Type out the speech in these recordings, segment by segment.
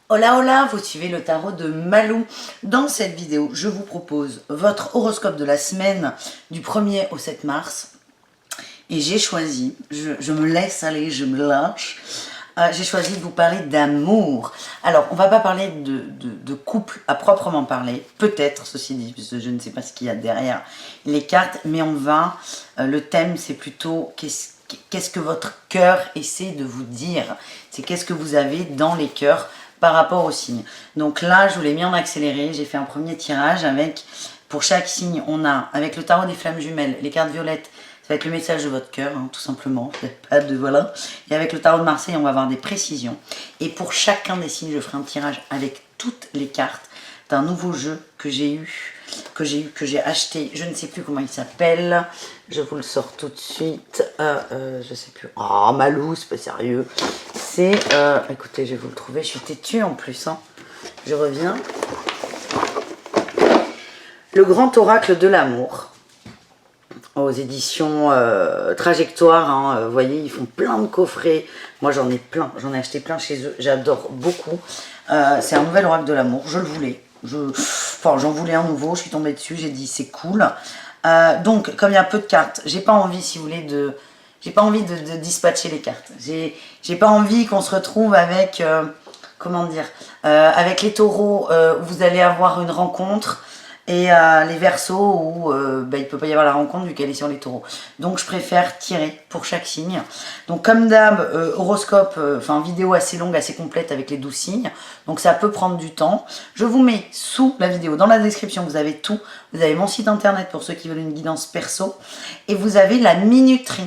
Hola hola, vous suivez le tarot de Malou. Dans cette vidéo, je vous propose votre horoscope de la semaine du 1er au 7 mars. Et j'ai choisi, je me laisse aller, je me lâche, j'ai choisi de vous parler d'amour. Alors, on va pas parler de couple à proprement parler, peut-être, ceci dit, parce que je ne sais pas ce qu'il y a derrière les cartes, mais on va, le thème c'est plutôt qu'est-ce que votre cœur essaie de vous dire. C'est qu'est-ce que vous avez dans les cœurs par rapport aux signes. Donc là, je vous l'ai mis en accéléré, j'ai fait un premier tirage avec, pour chaque signe, on a, avec le tarot des flammes jumelles, les cartes violettes, ça va être le message de votre cœur, hein, tout simplement. Pas de voilà. Et avec le tarot de Marseille, on va avoir des précisions. Et pour chacun des signes, je ferai un tirage avec toutes les cartes d'un nouveau jeu que j'ai acheté. Je ne sais plus comment il s'appelle. Je vous le sors tout de suite. Je sais plus. Oh, Malou, c'est pas sérieux. C'est, écoutez, je vais vous le trouver. Je suis têtue en plus. Hein. Je reviens. Le grand oracle de l'amour. Aux éditions Trajectoire, hein, vous voyez, ils font plein de coffrets. Moi, j'en ai plein, j'en ai acheté plein chez eux. J'adore beaucoup. C'est un nouvel oracle de l'amour, je le voulais. J'en voulais un nouveau, je suis tombée dessus, j'ai dit c'est cool. Donc, comme il y a peu de cartes, j'ai pas envie, si vous voulez, j'ai pas envie de dispatcher les cartes. J'ai pas envie qu'on se retrouve avec, comment dire, avec les taureaux où vous allez avoir une rencontre. Et les versos où il ne peut pas y avoir la rencontre vu qu'elle est sur les taureaux. Donc je préfère tirer pour chaque signe. Donc comme d'hab, horoscope, enfin vidéo assez longue, assez complète avec les 12 signes. Donc ça peut prendre du temps. Je vous mets sous la vidéo, dans la description, vous avez tout. Vous avez mon site internet pour ceux qui veulent une guidance perso. Et vous avez la minuterie.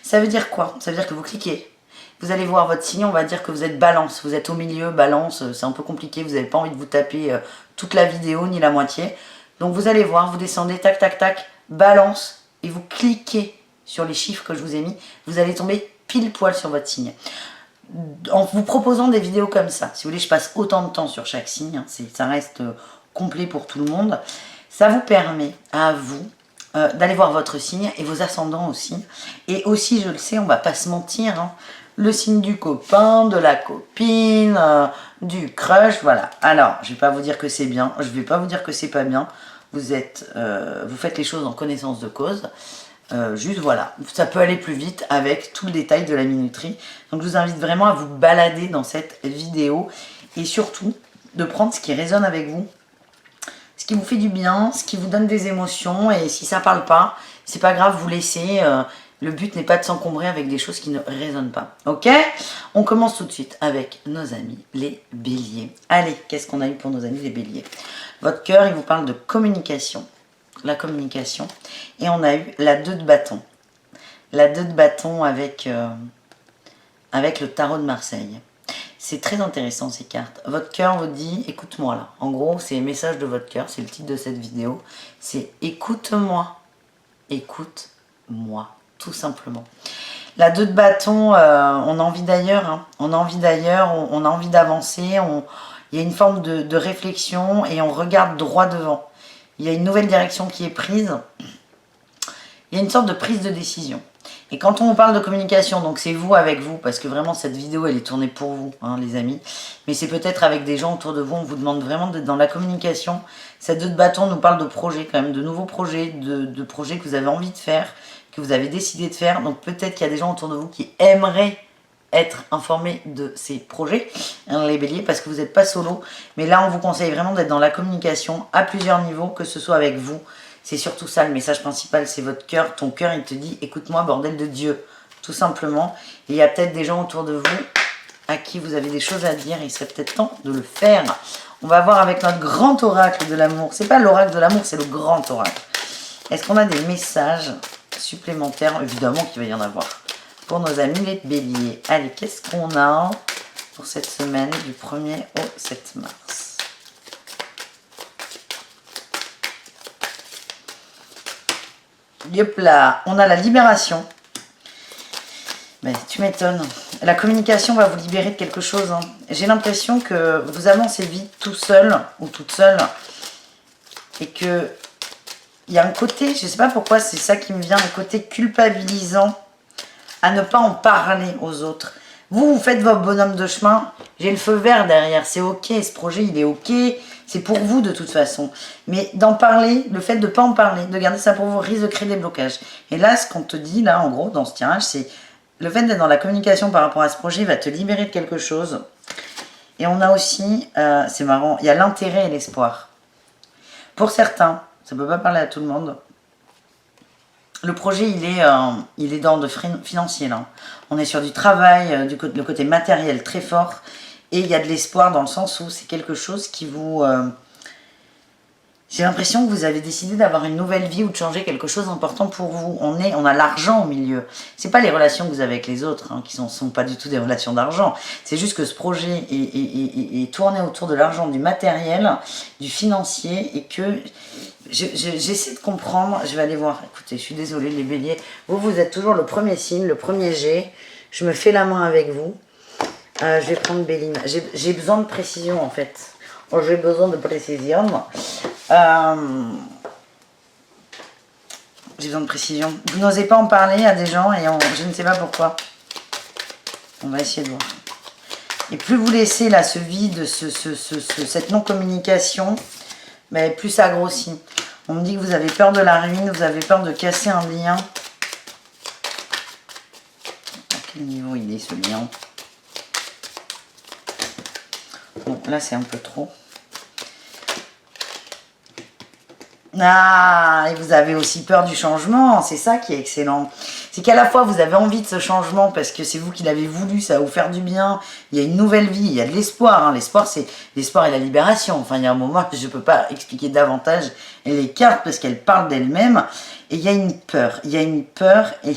Ça veut dire quoi? Ça veut dire que vous cliquez. Vous allez voir votre signe, on va dire que vous êtes balance. Vous êtes au milieu, balance, c'est un peu compliqué. Vous n'avez pas envie de vous taper toute la vidéo, ni la moitié. Donc vous allez voir, vous descendez, tac, tac, tac, balance, et vous cliquez sur les chiffres que je vous ai mis, vous allez tomber pile poil sur votre signe. En vous proposant des vidéos comme ça, si vous voulez, je passe autant de temps sur chaque signe, hein, ça reste complet pour tout le monde, ça vous permet à vous d'aller voir votre signe et vos ascendants aussi. Et aussi, je le sais, on va pas se mentir, hein, le signe du copain, de la copine, du crush, voilà. Alors, je vais pas vous dire que c'est bien, je vais pas vous dire que c'est pas bien. Vous faites les choses en connaissance de cause. Juste voilà, ça peut aller plus vite avec tout le détail de la minuterie. Donc je vous invite vraiment à vous balader dans cette vidéo et surtout de prendre ce qui résonne avec vous, ce qui vous fait du bien, ce qui vous donne des émotions, et si ça parle pas, c'est pas grave, vous laissez. Le but n'est pas de s'encombrer avec des choses qui ne résonnent pas. Ok? On commence tout de suite avec nos amis les béliers. Allez, qu'est-ce qu'on a eu pour nos amis les béliers? Votre cœur, il vous parle de communication. La communication. Et on a eu la 2 de bâton. La 2 de bâton avec le tarot de Marseille. C'est très intéressant ces cartes. Votre cœur vous dit, écoute-moi là. En gros, c'est le message de votre cœur, c'est le titre de cette vidéo. C'est écoute-moi. Écoute-moi, tout simplement. La 2 de bâton, on a envie d'ailleurs. Hein. On a envie d'ailleurs, on a envie d'avancer. Il y a une forme de réflexion et on regarde droit devant. Il y a une nouvelle direction qui est prise. Il y a une sorte de prise de décision. Et quand on vous parle de communication, donc c'est vous avec vous, parce que vraiment cette vidéo elle est tournée pour vous, hein, les amis. Mais c'est peut-être avec des gens autour de vous, on vous demande vraiment d'être dans la communication. Cette 2 de bâton nous parle de projets quand même, de nouveaux projets, de projets que vous avez envie de faire, que vous avez décidé de faire. Donc peut-être qu'il y a des gens autour de vous qui aimeraient être informés de ces projets, hein, les béliers, parce que vous n'êtes pas solo. Mais là, on vous conseille vraiment d'être dans la communication à plusieurs niveaux, que ce soit avec vous. C'est surtout ça, le message principal, c'est votre cœur. Ton cœur, il te dit, écoute-moi, bordel de Dieu, tout simplement. Et il y a peut-être des gens autour de vous à qui vous avez des choses à dire, et il serait peut-être temps de le faire. On va voir avec notre grand oracle de l'amour. C'est pas l'oracle de l'amour, c'est le grand oracle. Est-ce qu'on a des messages supplémentaires? Évidemment qu'il va y en avoir. Pour nos amis les béliers. Allez, qu'est-ce qu'on a pour cette semaine du 1er au 7 mars? Yep là, on a la libération. Mais tu m'étonnes. La communication va vous libérer de quelque chose. Hein. J'ai l'impression que vous avancez vite tout seul ou toute seule. Et que il y a un côté, je ne sais pas pourquoi, c'est ça qui me vient, un côté culpabilisant à ne pas en parler aux autres. Vous faites votre bonhomme de chemin. J'ai le feu vert derrière. C'est ok. Ce projet, il est ok. C'est pour vous de toute façon. Mais d'en parler, le fait de ne pas en parler, de garder ça pour vous, risque de créer des blocages. Et là, ce qu'on te dit, là, en gros, dans ce tirage, c'est le fait d'être dans la communication par rapport à ce projet va te libérer de quelque chose. Et on a aussi, c'est marrant, il y a l'intérêt et l'espoir. Pour certains, ça ne peut pas parler à tout le monde. Le projet, il est d'ordre financier, là. On est sur du travail, le côté matériel très fort. Et il y a de l'espoir dans le sens où c'est quelque chose qui vous... j'ai l'impression que vous avez décidé d'avoir une nouvelle vie ou de changer quelque chose d'important pour vous. On a l'argent au milieu. C'est pas les relations que vous avez avec les autres, qui ne sont pas du tout des relations d'argent. C'est juste que ce projet est tourné autour de l'argent, du matériel, du financier, et que j'essaie de comprendre. Je vais aller voir. Écoutez, je suis désolée, les béliers. Vous êtes toujours le premier signe, le premier jet. Je me fais la main avec vous. Je vais prendre Béline. J'ai besoin de précision, en fait. J'ai besoin de précision. J'ai besoin de précision. Vous n'osez pas en parler à des gens et je ne sais pas pourquoi. On va essayer de voir. Et plus vous laissez là ce vide, cette non-communication, mais plus ça grossit. On me dit que vous avez peur de la ruine, vous avez peur de casser un lien. À quel niveau il est ce lien? Bon, là c'est un peu trop. Ah, et vous avez aussi peur du changement, c'est ça qui est excellent. C'est qu'à la fois vous avez envie de ce changement parce que c'est vous qui l'avez voulu, ça va vous faire du bien, il y a une nouvelle vie, il y a de l'espoir. L'espoir, c'est l'espoir et la libération. Enfin, il y a un moment, je ne peux pas expliquer davantage les cartes parce qu'elles parlent d'elles-mêmes. Et il y a une peur, et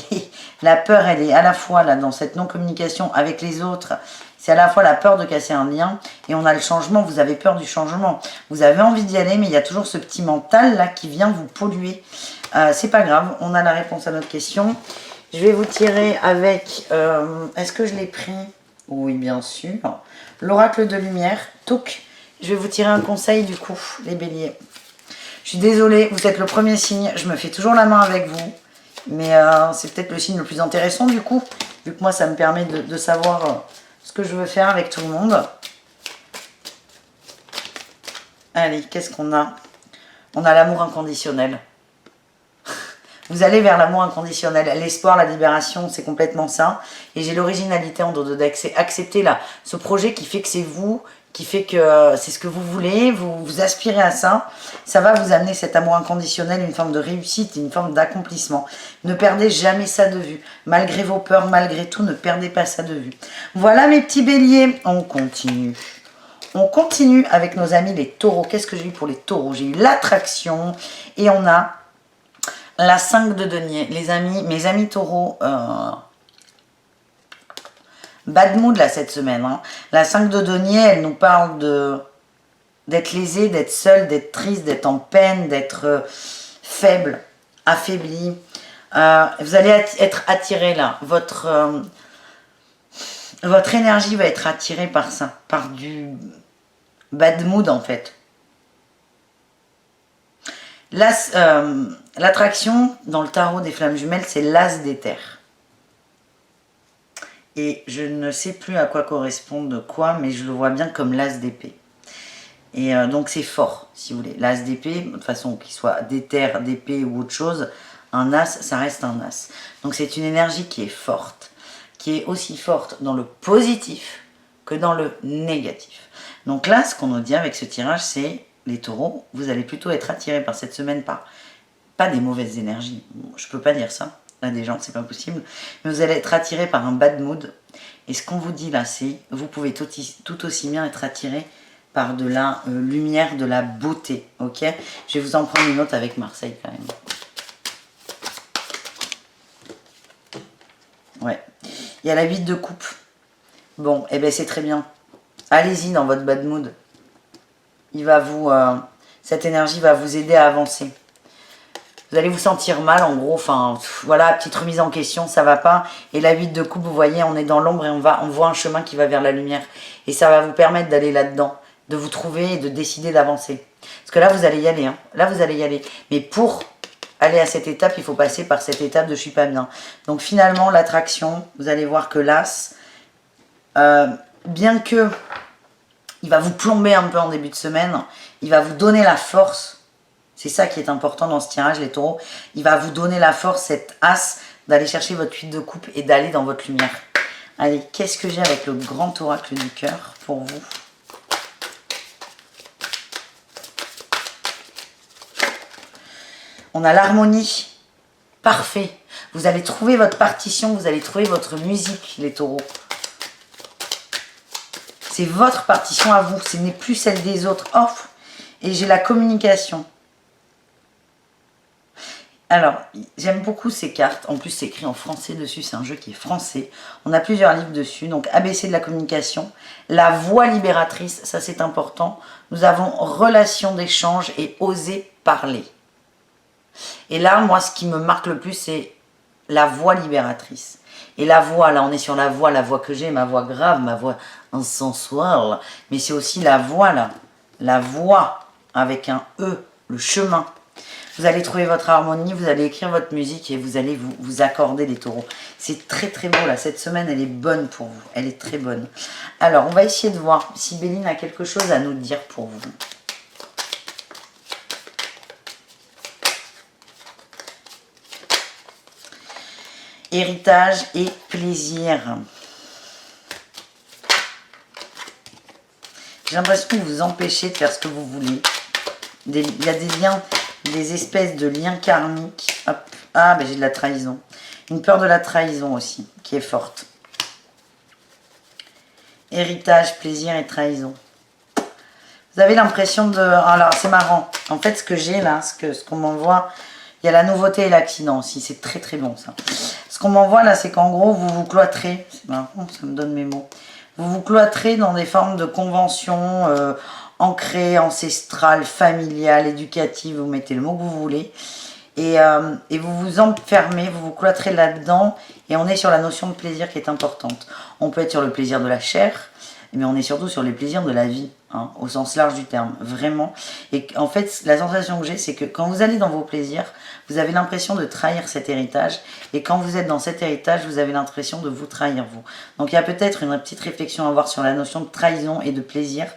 la peur, elle est à la fois là dans cette non-communication avec les autres. C'est à la fois la peur de casser un lien et on a le changement, vous avez peur du changement. Vous avez envie d'y aller, mais il y a toujours ce petit mental là qui vient vous polluer. C'est pas grave, on a la réponse à notre question. Je vais vous tirer avec... Est-ce que je l'ai pris? Oui, bien sûr. L'oracle de lumière. Touc. Je vais vous tirer un conseil du coup, les béliers. Je suis désolée, vous êtes le premier signe. Je me fais toujours la main avec vous. Mais c'est peut-être le signe le plus intéressant du coup. Vu que moi, ça me permet de savoir... ce que je veux faire avec tout le monde. Allez, qu'est-ce qu'on a? On a l'amour inconditionnel. Vous allez vers l'amour inconditionnel. L'espoir, la libération, c'est complètement ça. Et j'ai l'originalité en dehors d'accepter là, ce projet qui fait que c'est vous, qui fait que c'est ce que vous voulez, vous aspirez à ça. Ça va vous amener cet amour inconditionnel, une forme de réussite, une forme d'accomplissement. Ne perdez jamais ça de vue. Malgré vos peurs, malgré tout, ne perdez pas ça de vue. Voilà mes petits béliers, on continue. On continue avec nos amis les taureaux. Qu'est-ce que j'ai eu pour les taureaux? J'ai eu l'attraction et on a la 5 de denier. Les amis, mes amis taureaux... bad mood là cette semaine. La 5 de denier, elle nous parle d'être lésé, d'être seul, d'être triste, d'être en peine, d'être faible, affaibli. Vous allez être attiré là. Votre énergie va être attirée par ça, par du bad mood en fait. L'attraction dans le tarot des flammes jumelles, c'est l'as d'éther. Et je ne sais plus à quoi correspond de quoi, mais je le vois bien comme l'as d'épée. Et donc c'est fort, si vous voulez. L'as d'épée, de toute façon, qu'il soit d'éther, d'épée ou autre chose, un as, ça reste un as. Donc c'est une énergie qui est forte, qui est aussi forte dans le positif que dans le négatif. Donc là, ce qu'on nous dit avec ce tirage, c'est les taureaux, vous allez plutôt être attirés par cette semaine par pas des mauvaises énergies. Je peux pas dire ça. Là, des gens, c'est pas possible. Mais vous allez être attiré par un bad mood. Et ce qu'on vous dit là, c'est vous pouvez tout aussi bien être attiré par de la lumière, de la beauté. Ok? Je vais vous en prendre une autre avec Marseille quand même. Ouais. Il y a la 8 de coupe. Bon, et ben c'est très bien. Allez-y dans votre bad mood. Il va vous... cette énergie va vous aider à avancer. Vous allez vous sentir mal, en gros, enfin, voilà, petite remise en question, ça va pas. Et la 8 de coupe, vous voyez, on est dans l'ombre et on voit un chemin qui va vers la lumière. Et ça va vous permettre d'aller là-dedans, de vous trouver et de décider d'avancer. Parce que là, vous allez y aller, Là, vous allez y aller. Mais pour aller à cette étape, il faut passer par cette étape de « je suis pas bien ». Donc finalement, l'attraction, vous allez voir que l'as, bien que il va vous plomber un peu en début de semaine, il va vous donner la force. C'est ça qui est important dans ce tirage, les taureaux. Il va vous donner la force, cette as, d'aller chercher votre 8 de coupe et d'aller dans votre lumière. Allez, qu'est-ce que j'ai avec le grand oracle du cœur pour vous? On a l'harmonie. Parfait. Vous allez trouver votre partition, vous allez trouver votre musique, les taureaux. C'est votre partition à vous, ce n'est plus celle des autres. Oh, et j'ai la communication. Alors, j'aime beaucoup ces cartes. En plus, c'est écrit en français dessus. C'est un jeu qui est français. On a plusieurs livres dessus. Donc, ABC de la communication. La voix libératrice, ça c'est important. Nous avons relation d'échange et oser parler. Et là, moi, ce qui me marque le plus, c'est la voix libératrice. Et la voix, là, on est sur la voix que j'ai, ma voix grave, ma voix sensuelle. Mais c'est aussi la voix, là. La voix avec un E, le chemin. Vous allez trouver votre harmonie, vous allez écrire votre musique et vous allez vous accorder les taureaux. C'est très très beau là, cette semaine elle est bonne pour vous, elle est très bonne. Alors on va essayer de voir si Béline a quelque chose à nous dire pour vous. Héritage et plaisir. J'ai l'impression que vous vous empêchez de faire ce que vous voulez. Il y a des liens... des espèces de liens karmiques. Hop. Ah, ben j'ai de la trahison. Une peur de la trahison aussi, qui est forte. Héritage, plaisir et trahison. Vous avez l'impression de... Alors, c'est marrant. En fait, ce que j'ai là, ce qu'on m'envoie, il y a la nouveauté et l'accident aussi. C'est très, très bon, ça. Ce qu'on m'envoie là, c'est qu'en gros, vous vous cloîtrez. C'est marrant, ça me donne mes mots. Vous vous cloîtrez dans des formes de conventions... ancrée, ancestrale, familiale, éducative, vous mettez le mot que vous voulez, et vous vous enfermez, vous vous cloîtrez là-dedans, et on est sur la notion de plaisir qui est importante. On peut être sur le plaisir de la chair, mais on est surtout sur les plaisirs de la vie, hein, au sens large du terme, vraiment. Et en fait, la sensation que j'ai, c'est que quand vous allez dans vos plaisirs, vous avez l'impression de trahir cet héritage, et quand vous êtes dans cet héritage, vous avez l'impression de vous trahir, vous. Donc il y a peut-être une petite réflexion à avoir sur la notion de trahison et de plaisir.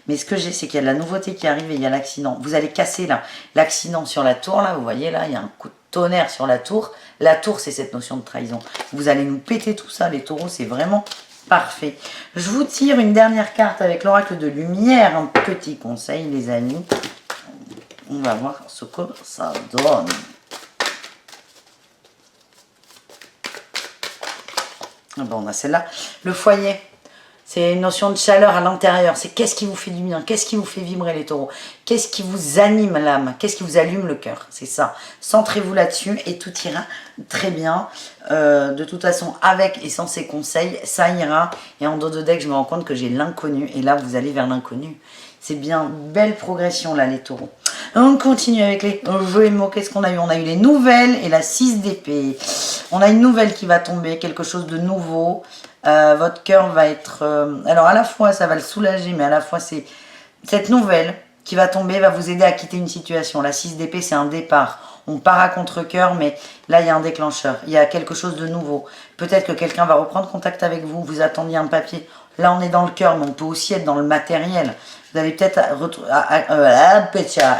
Mais ce que j'ai, c'est qu'il y a de la nouveauté qui arrive et il y a l'accident. Vous allez casser là l'accident sur la tour, là, vous voyez là, il y a un coup de tonnerre sur la tour. La tour, c'est cette notion de trahison. Vous allez nous péter tout ça, les taureaux, c'est vraiment parfait. Je vous tire une dernière carte avec l'oracle de lumière. Un petit conseil, les amis. On va voir ce que ça donne. Ah ben, on a celle-là. Le foyer. C'est une notion de chaleur à l'intérieur. C'est qu'est-ce qui vous fait du bien, qu'est-ce qui vous fait vibrer les taureaux, qu'est-ce qui vous anime l'âme, qu'est-ce qui vous allume le cœur. C'est ça. Centrez-vous là-dessus et tout ira très bien. De toute façon, avec et sans ces conseils, ça ira. Et en dos de deck, je me rends compte que j'ai l'inconnu. Et là, vous allez vers l'inconnu. C'est bien. Belle progression là, les taureaux. On continue avec les jeux et mots. Qu'est-ce qu'on a eu? On a eu les nouvelles et la 6 d'épée. On a une nouvelle qui va tomber, quelque chose de nouveau. Votre cœur va être... alors à la fois ça va le soulager, mais à la fois c'est cette nouvelle qui va tomber, va vous aider à quitter une situation. La 6 d'épée, c'est un départ. On part à contre-cœur, mais là il y a un déclencheur. Il y a quelque chose de nouveau. Peut-être que quelqu'un va reprendre contact avec vous, vous attendiez un papier. Là on est dans le cœur, mais on peut aussi être dans le matériel. Vous allez peut-être...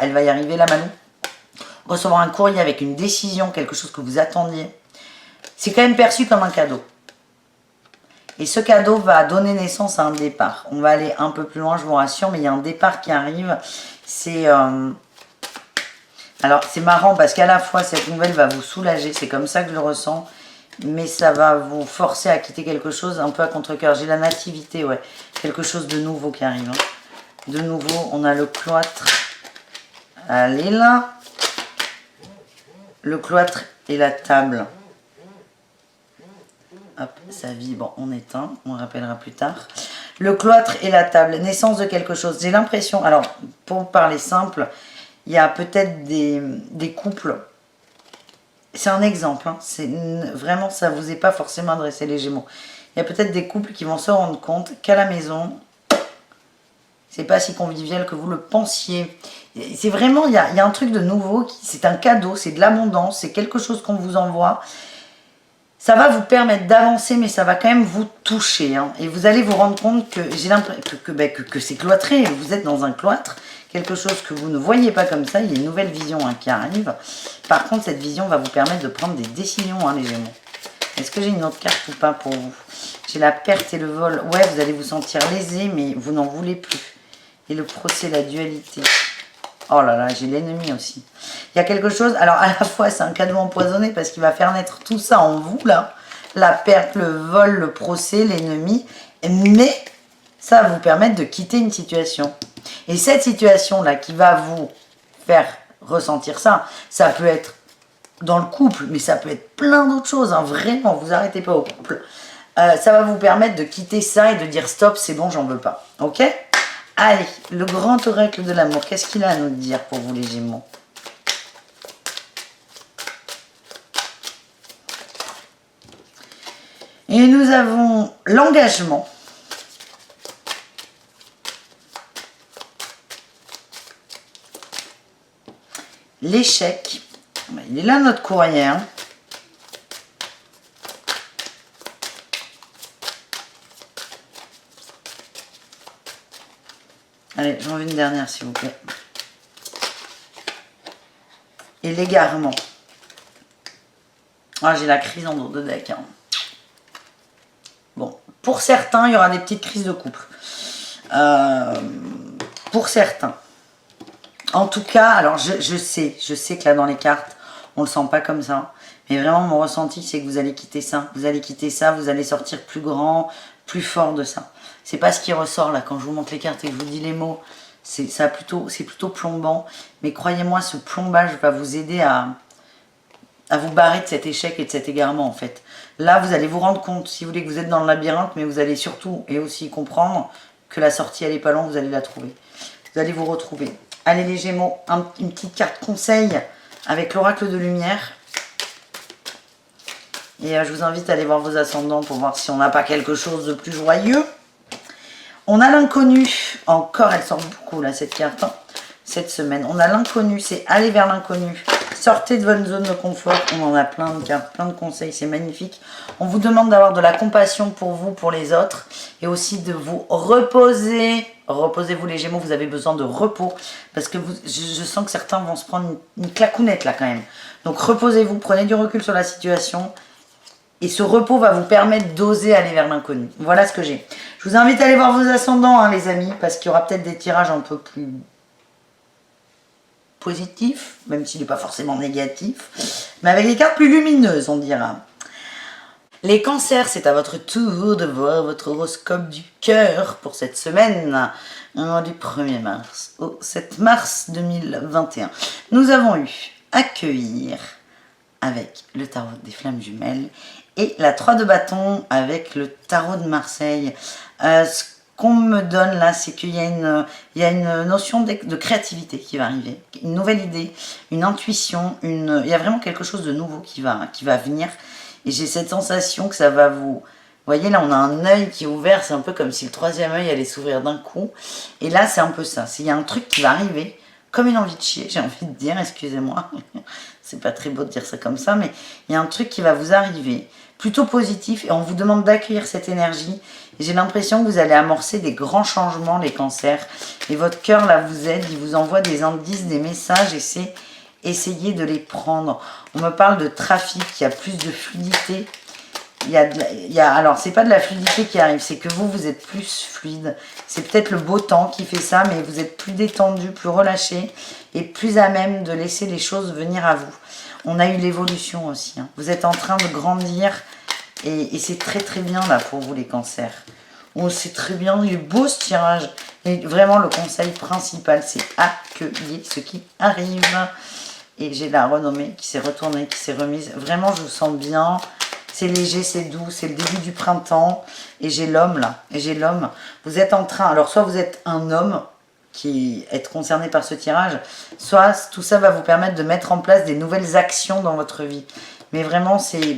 elle va y arriver, la Malou. Recevoir un courrier avec une décision, quelque chose que vous attendiez. C'est quand même perçu comme un cadeau. Et ce cadeau va donner naissance à un départ. On va aller un peu plus loin, je vous rassure, mais il y a un départ qui arrive. C'est... Alors, c'est marrant parce qu'à la fois, cette nouvelle va vous soulager. C'est comme ça que je le ressens. Mais ça va vous forcer à quitter quelque chose un peu à contre-cœur. J'ai la nativité, ouais. Quelque chose de nouveau qui arrive. Hein. De nouveau, on a le cloître. Allez là. Le cloître et la table. Hop, ça vibre, on éteint, on rappellera plus tard. Le cloître et la table, naissance de quelque chose. J'ai l'impression, alors pour parler simple, il y a peut-être des couples. C'est un exemple, hein, vraiment ça ne vous est pas forcément adressé les Gémeaux. Il y a peut-être des couples qui vont se rendre compte qu'à la maison, c'est pas si convivial que vous le pensiez. C'est vraiment, il y a un truc de nouveau, c'est un cadeau, c'est de l'abondance, c'est quelque chose qu'on vous envoie. Ça va vous permettre d'avancer, mais ça va quand même vous toucher. Hein. Et vous allez vous rendre compte que j'ai l'impression que c'est cloîtré. Vous êtes dans un cloître, quelque chose que vous ne voyez pas comme ça. Il y a une nouvelle vision hein, qui arrive. Par contre, cette vision va vous permettre de prendre des décisions, hein, les Gémeaux. Est-ce que j'ai une autre carte ou pas pour vous? J'ai la perte et le vol. Ouais, vous allez vous sentir lésé, mais vous n'en voulez plus. Et le procès, la dualité. Oh là là, j'ai l'ennemi aussi. Il y a quelque chose, alors à la fois c'est un cadeau empoisonné parce qu'il va faire naître tout ça en vous là. La perte, le vol, le procès, l'ennemi. Mais ça va vous permettre de quitter une situation. Et cette situation là qui va vous faire ressentir ça, ça peut être dans le couple, mais ça peut être plein d'autres choses. Hein. Vraiment, vous arrêtez pas au couple. Ça va vous permettre de quitter ça et de dire stop, c'est bon, j'en veux pas. Ok ? Allez, le grand oracle de l'amour, qu'est-ce qu'il a à nous dire pour vous les Gémeaux? Et nous avons l'engagement. L'échec. Il est là notre courrier. Hein. Allez, j'en veux une dernière, s'il vous plaît. Et l'égarement. Ah, j'ai la crise en dos de deck. Hein. Bon, pour certains, il y aura des petites crises de couple. Pour certains. En tout cas, alors je sais que là dans les cartes, on le sent pas comme ça. Mais vraiment, mon ressenti, c'est que vous allez quitter ça. Vous allez quitter ça, vous allez sortir plus grand, plus fort de ça. C'est pas ce qui ressort là quand je vous montre les cartes et que je vous dis les mots. C'est plutôt plombant. Mais croyez-moi, ce plombage va vous aider à vous barrer de cet échec et de cet égarement en fait. Là, vous allez vous rendre compte, si vous voulez, que vous êtes dans le labyrinthe, mais vous allez surtout et aussi comprendre que la sortie, elle est pas longue, vous allez la trouver. Vous allez vous retrouver. Allez les Gémeaux, une petite carte conseil avec l'oracle de lumière. Et je vous invite à aller voir vos ascendants pour voir si on n'a pas quelque chose de plus joyeux. On a l'inconnu. Encore, elle sort beaucoup là cette carte, hein, cette semaine. On a l'inconnu, c'est aller vers l'inconnu. Sortez de votre zone de confort. On en a plein de cartes, plein de conseils, c'est magnifique. On vous demande d'avoir de la compassion pour vous, pour les autres. Et aussi de vous reposer. Reposez-vous les Gémeaux, vous avez besoin de repos. Parce que je sens que certains vont se prendre une claquounette là quand même. Donc reposez-vous, prenez du recul sur la situation. Et ce repos va vous permettre d'oser aller vers l'inconnu. Voilà ce que j'ai. Je vous invite à aller voir vos ascendants, hein, les amis, parce qu'il y aura peut-être des tirages un peu plus positifs, même s'il n'est pas forcément négatif, mais avec des cartes plus lumineuses, on dira. Les cancers, c'est à votre tour de voir votre horoscope du cœur pour cette semaine, du 1er mars au 7 mars 2021. Nous avons eu accueillir avec le tarot des flammes jumelles et la 3 de bâton avec le tarot de Marseille. Ce qu'on me donne là, c'est qu'il y a une notion de créativité qui va arriver, une nouvelle idée, une intuition, il y a vraiment quelque chose de nouveau qui va venir. Et j'ai cette sensation que ça va vous... Vous voyez, là, on a un œil qui est ouvert. C'est un peu comme si le troisième œil allait s'ouvrir d'un coup. Et là, c'est un peu ça. Il y a un truc qui va arriver, comme une envie de chier, j'ai envie de dire, excusez-moi. C'est pas très beau de dire ça comme ça, mais il y a un truc qui va vous arriver, plutôt positif. Et on vous demande d'accueillir cette énergie. Et j'ai l'impression que vous allez amorcer des grands changements, les cancers. Et votre cœur, là, vous aide. Il vous envoie des indices, des messages. Et c'est... Essayez de les prendre. On me parle de trafic, il y a plus de fluidité. Alors, c'est pas de la fluidité qui arrive, c'est que vous êtes plus fluide. C'est peut-être le beau temps qui fait ça, mais vous êtes plus détendu, plus relâché et plus à même de laisser les choses venir à vous. On a eu l'évolution aussi. Hein. Vous êtes en train de grandir et c'est très très bien là pour vous les cancers. Oh, c'est très bien, il est beau ce tirage. Et vraiment, le conseil principal, c'est accueillir ce qui arrive. Et j'ai la renommée qui s'est retournée, qui s'est remise. Vraiment, je vous sens bien. C'est léger, c'est doux. C'est le début du printemps. Et j'ai l'homme, là. Et j'ai l'homme. Vous êtes en train... Alors, soit vous êtes un homme qui est concerné par ce tirage, soit tout ça va vous permettre de mettre en place des nouvelles actions dans votre vie. Mais vraiment, c'est...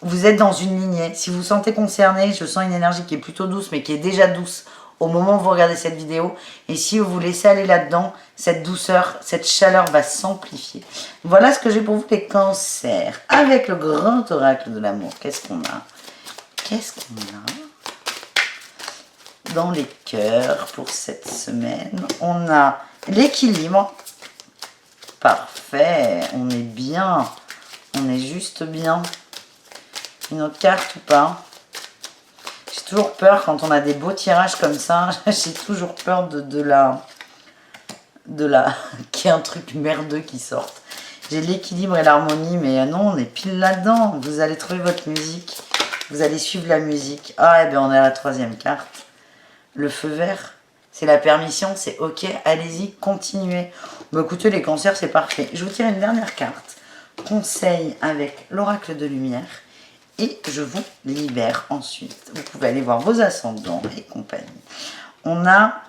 Vous êtes dans une lignée. Si vous vous sentez concerné, je sens une énergie qui est plutôt douce, mais qui est déjà douce au moment où vous regardez cette vidéo. Et si vous vous laissez aller là-dedans, cette douceur, cette chaleur va s'amplifier. Voilà ce que j'ai pour vous les cancers. Avec le grand oracle de l'amour, qu'est-ce qu'on a? Qu'est-ce qu'on a dans les cœurs pour cette semaine? On a l'équilibre. Parfait, on est bien. On est juste bien. Une autre carte ou pas? J'ai toujours peur quand on a des beaux tirages comme ça. J'ai toujours peur de la qu'il y ait un truc merdeux qui sorte. J'ai l'équilibre et l'harmonie, mais non, on est pile là-dedans. Vous allez trouver votre musique. Vous allez suivre la musique. Ah, et bien on est à la troisième carte. Le feu vert, c'est la permission, c'est ok, allez-y, continuez. Bah, écoutez, les cancers, c'est parfait. Je vous tire une dernière carte. Conseil avec l'oracle de lumière. Et je vous libère ensuite. Vous pouvez aller voir vos ascendants et compagnie. On a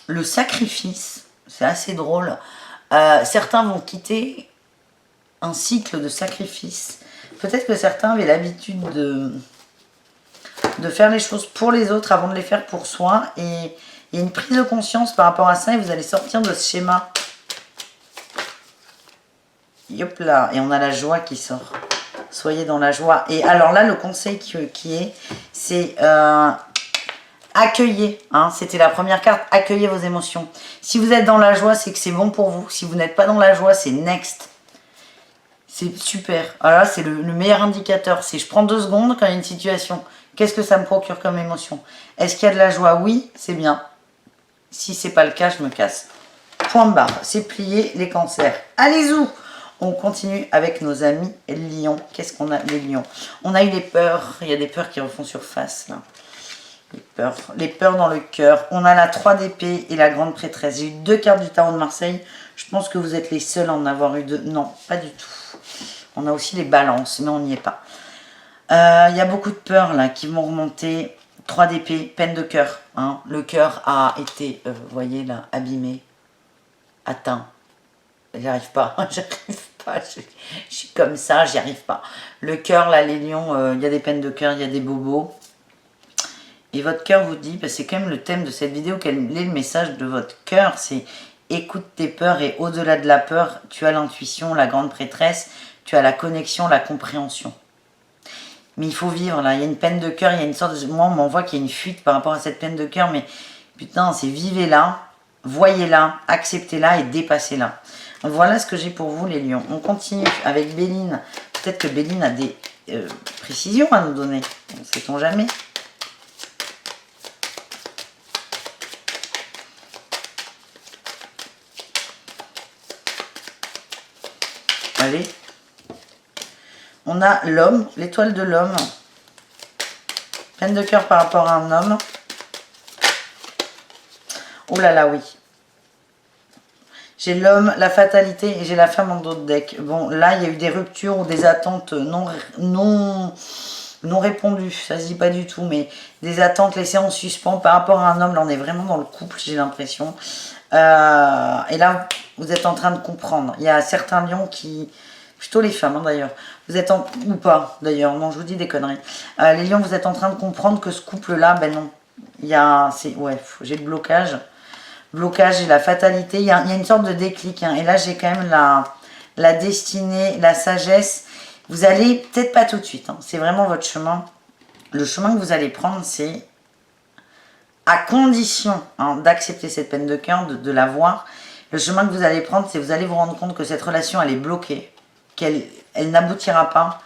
le sacrifice. C'est assez drôle. Certains vont quitter un cycle de sacrifice. Peut-être que certains avaient l'habitude de faire les choses pour les autres avant de les faire pour soi. Et il y a une prise de conscience par rapport à ça et vous allez sortir de ce schéma. Hop là. Et on a la joie qui sort. Soyez dans la joie. Et alors là, le conseil c'est accueillez. Hein, c'était la première carte. Accueillez vos émotions. Si vous êtes dans la joie, c'est que c'est bon pour vous. Si vous n'êtes pas dans la joie, c'est next. C'est super. Voilà, c'est le meilleur indicateur. C'est je prends 2 secondes quand il y a une situation. Qu'est-ce que ça me procure comme émotion? Est-ce qu'il y a de la joie? Oui, c'est bien. Si c'est pas le cas, je me casse. Point barre. C'est plié les cancers. Allez-y! On continue avec nos amis lions. Qu'est-ce qu'on a, les lions? On a eu les peurs. Il y a des peurs qui refont surface, là. Les peurs dans le cœur. On a la 3 d'épée et la grande prêtresse. J'ai eu 2 cartes du tarot de Marseille. Je pense que vous êtes les seuls à en avoir eu 2. Non, pas du tout. On a aussi les balances, mais on n'y est pas. Il y a beaucoup de peurs, là, qui vont remonter. 3 d'épée, peine de cœur. Hein. Le cœur a été, vous voyez, là, abîmé, atteint. J'y arrive pas, j'arrive pas, je suis comme ça, j'y arrive pas. Le cœur, là, les lions, il y a des peines de cœur, il y a des bobos. Et votre cœur vous dit, c'est quand même le thème de cette vidéo, quel est le message de votre cœur? C'est écoute tes peurs et au-delà de la peur, tu as l'intuition, la grande prêtresse, tu as la connexion, la compréhension. Mais il faut vivre, là, il y a une peine de cœur, il y a une sorte de... Moi, on m'envoie qu'il y a une fuite par rapport à cette peine de cœur, mais putain, c'est vivez-la, voyez-la, acceptez-la et dépassez-la. Voilà ce que j'ai pour vous, les lions. On continue avec Béline. Peut-être que Béline a des précisions à nous donner. Ne sait-on jamais. Allez. On a l'homme, l'étoile de l'homme. Peine de cœur par rapport à un homme. Oh là là, oui. J'ai l'homme, la fatalité et j'ai la femme en dos de deck. Bon, là, il y a eu des ruptures ou des attentes non répondues. Ça se dit pas du tout, mais des attentes laissées en suspens par rapport à un homme. Là, on est vraiment dans le couple, j'ai l'impression. Et là, vous êtes en train de comprendre. Il y a certains lions qui... Plutôt les femmes, hein, d'ailleurs. Vous êtes en... Ou pas, d'ailleurs. Non, je vous dis des conneries. Les lions, vous êtes en train de comprendre que ce couple-là, ben non. Il y a... Ouais, j'ai le blocage. Blocage et la fatalité, il y a une sorte de déclic. Hein. Et là, j'ai quand même la destinée, la sagesse. Vous allez, peut-être pas tout de suite, hein. C'est vraiment votre chemin. Le chemin que vous allez prendre, c'est à condition hein, d'accepter cette peine de cœur, de la voir. Le chemin que vous allez prendre, c'est vous allez vous rendre compte que cette relation, elle est bloquée, qu'elle n'aboutira pas.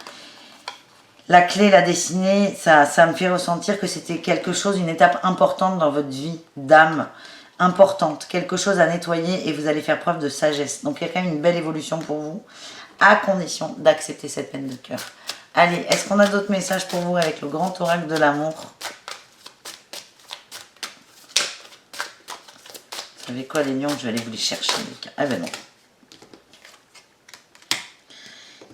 La clé, la destinée, ça me fait ressentir que c'était quelque chose, une étape importante dans votre vie d'âme, importante, quelque chose à nettoyer et vous allez faire preuve de sagesse. Donc il y a quand même une belle évolution pour vous, à condition d'accepter cette peine de cœur. Allez, est-ce qu'on a d'autres messages pour vous avec le grand oracle de l'amour? Vous savez quoi les lions? Je vais aller vous les chercher. Ah ben non.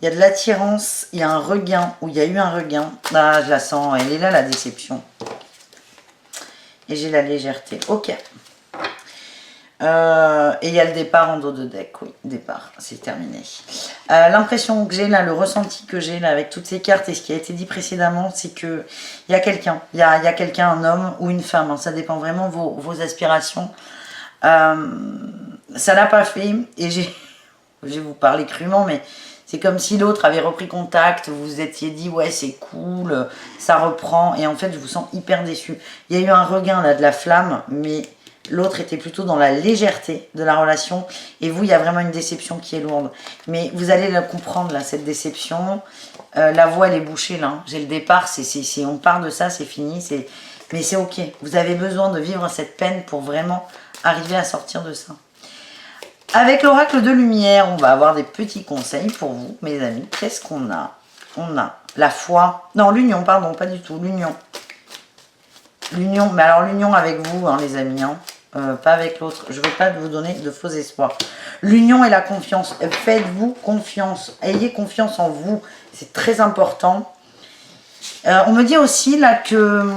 Il y a de l'attirance, il y a un regain, ou il y a eu un regain. Ah, je la sens, elle est là la déception. Et j'ai la légèreté. Ok. Et il y a le départ en dos de deck, oui, départ, c'est terminé. L'impression que j'ai là, le ressenti que j'ai là avec toutes ces cartes et ce qui a été dit précédemment, c'est que il y a quelqu'un, il y a quelqu'un, un homme ou une femme, hein, ça dépend vraiment de vos aspirations. Ça l'a pas fait et je vais vous parler crûment, mais c'est comme si l'autre avait repris contact, vous vous étiez dit ouais c'est cool, ça reprend, et en fait je vous sens hyper déçu. Il y a eu un regain là de la flamme, mais l'autre était plutôt dans la légèreté de la relation, et vous il y a vraiment une déception qui est lourde. Mais vous allez la comprendre là, cette déception. La voie elle est bouchée là, j'ai le départ, on part de ça, c'est fini, mais c'est ok. Vous avez besoin de vivre cette peine pour vraiment arriver à sortir de ça. Avec l'oracle de lumière, on va avoir des petits conseils pour vous, mes amis. Qu'est-ce qu'on a? On a la foi. Non, l'union, pardon, pas du tout. L'union. L'union, mais alors l'union avec vous, hein, les amis. Hein, pas avec l'autre. Je ne veux pas vous donner de faux espoirs. L'union et la confiance. Faites-vous confiance. Ayez confiance en vous. C'est très important. On me dit aussi là que...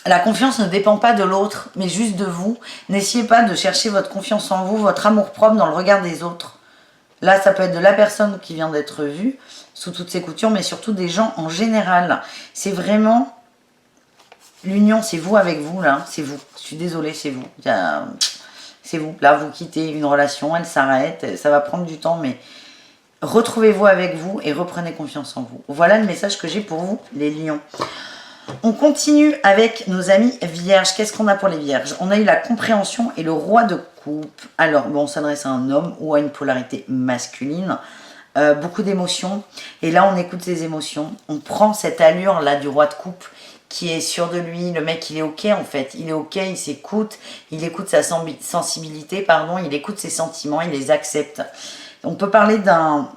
La confiance ne dépend pas de l'autre, mais juste de vous. N'essayez pas de chercher votre confiance en vous, votre amour-propre dans le regard des autres. Là, ça peut être de la personne qui vient d'être vue, sous toutes ses coutures, mais surtout des gens en général. C'est vraiment... L'union, c'est vous avec vous, là. C'est vous. Je suis désolée, c'est vous. C'est vous. Là, vous quittez une relation, elle s'arrête. Ça va prendre du temps, mais retrouvez-vous avec vous et reprenez confiance en vous. Voilà le message que j'ai pour vous, les lions. On continue avec nos amis vierges. Qu'est-ce qu'on a pour les vierges? On a eu la compréhension et le roi de coupe. Alors, bon, on s'adresse à un homme ou à une polarité masculine. Beaucoup d'émotions. Et là, on écoute les émotions. On prend cette allure-là du roi de coupe qui est sûr de lui. Le mec, il est OK, en fait. Il est OK, il s'écoute. Il écoute sa sensibilité, pardon. Il écoute ses sentiments, il les accepte. On peut parler d'un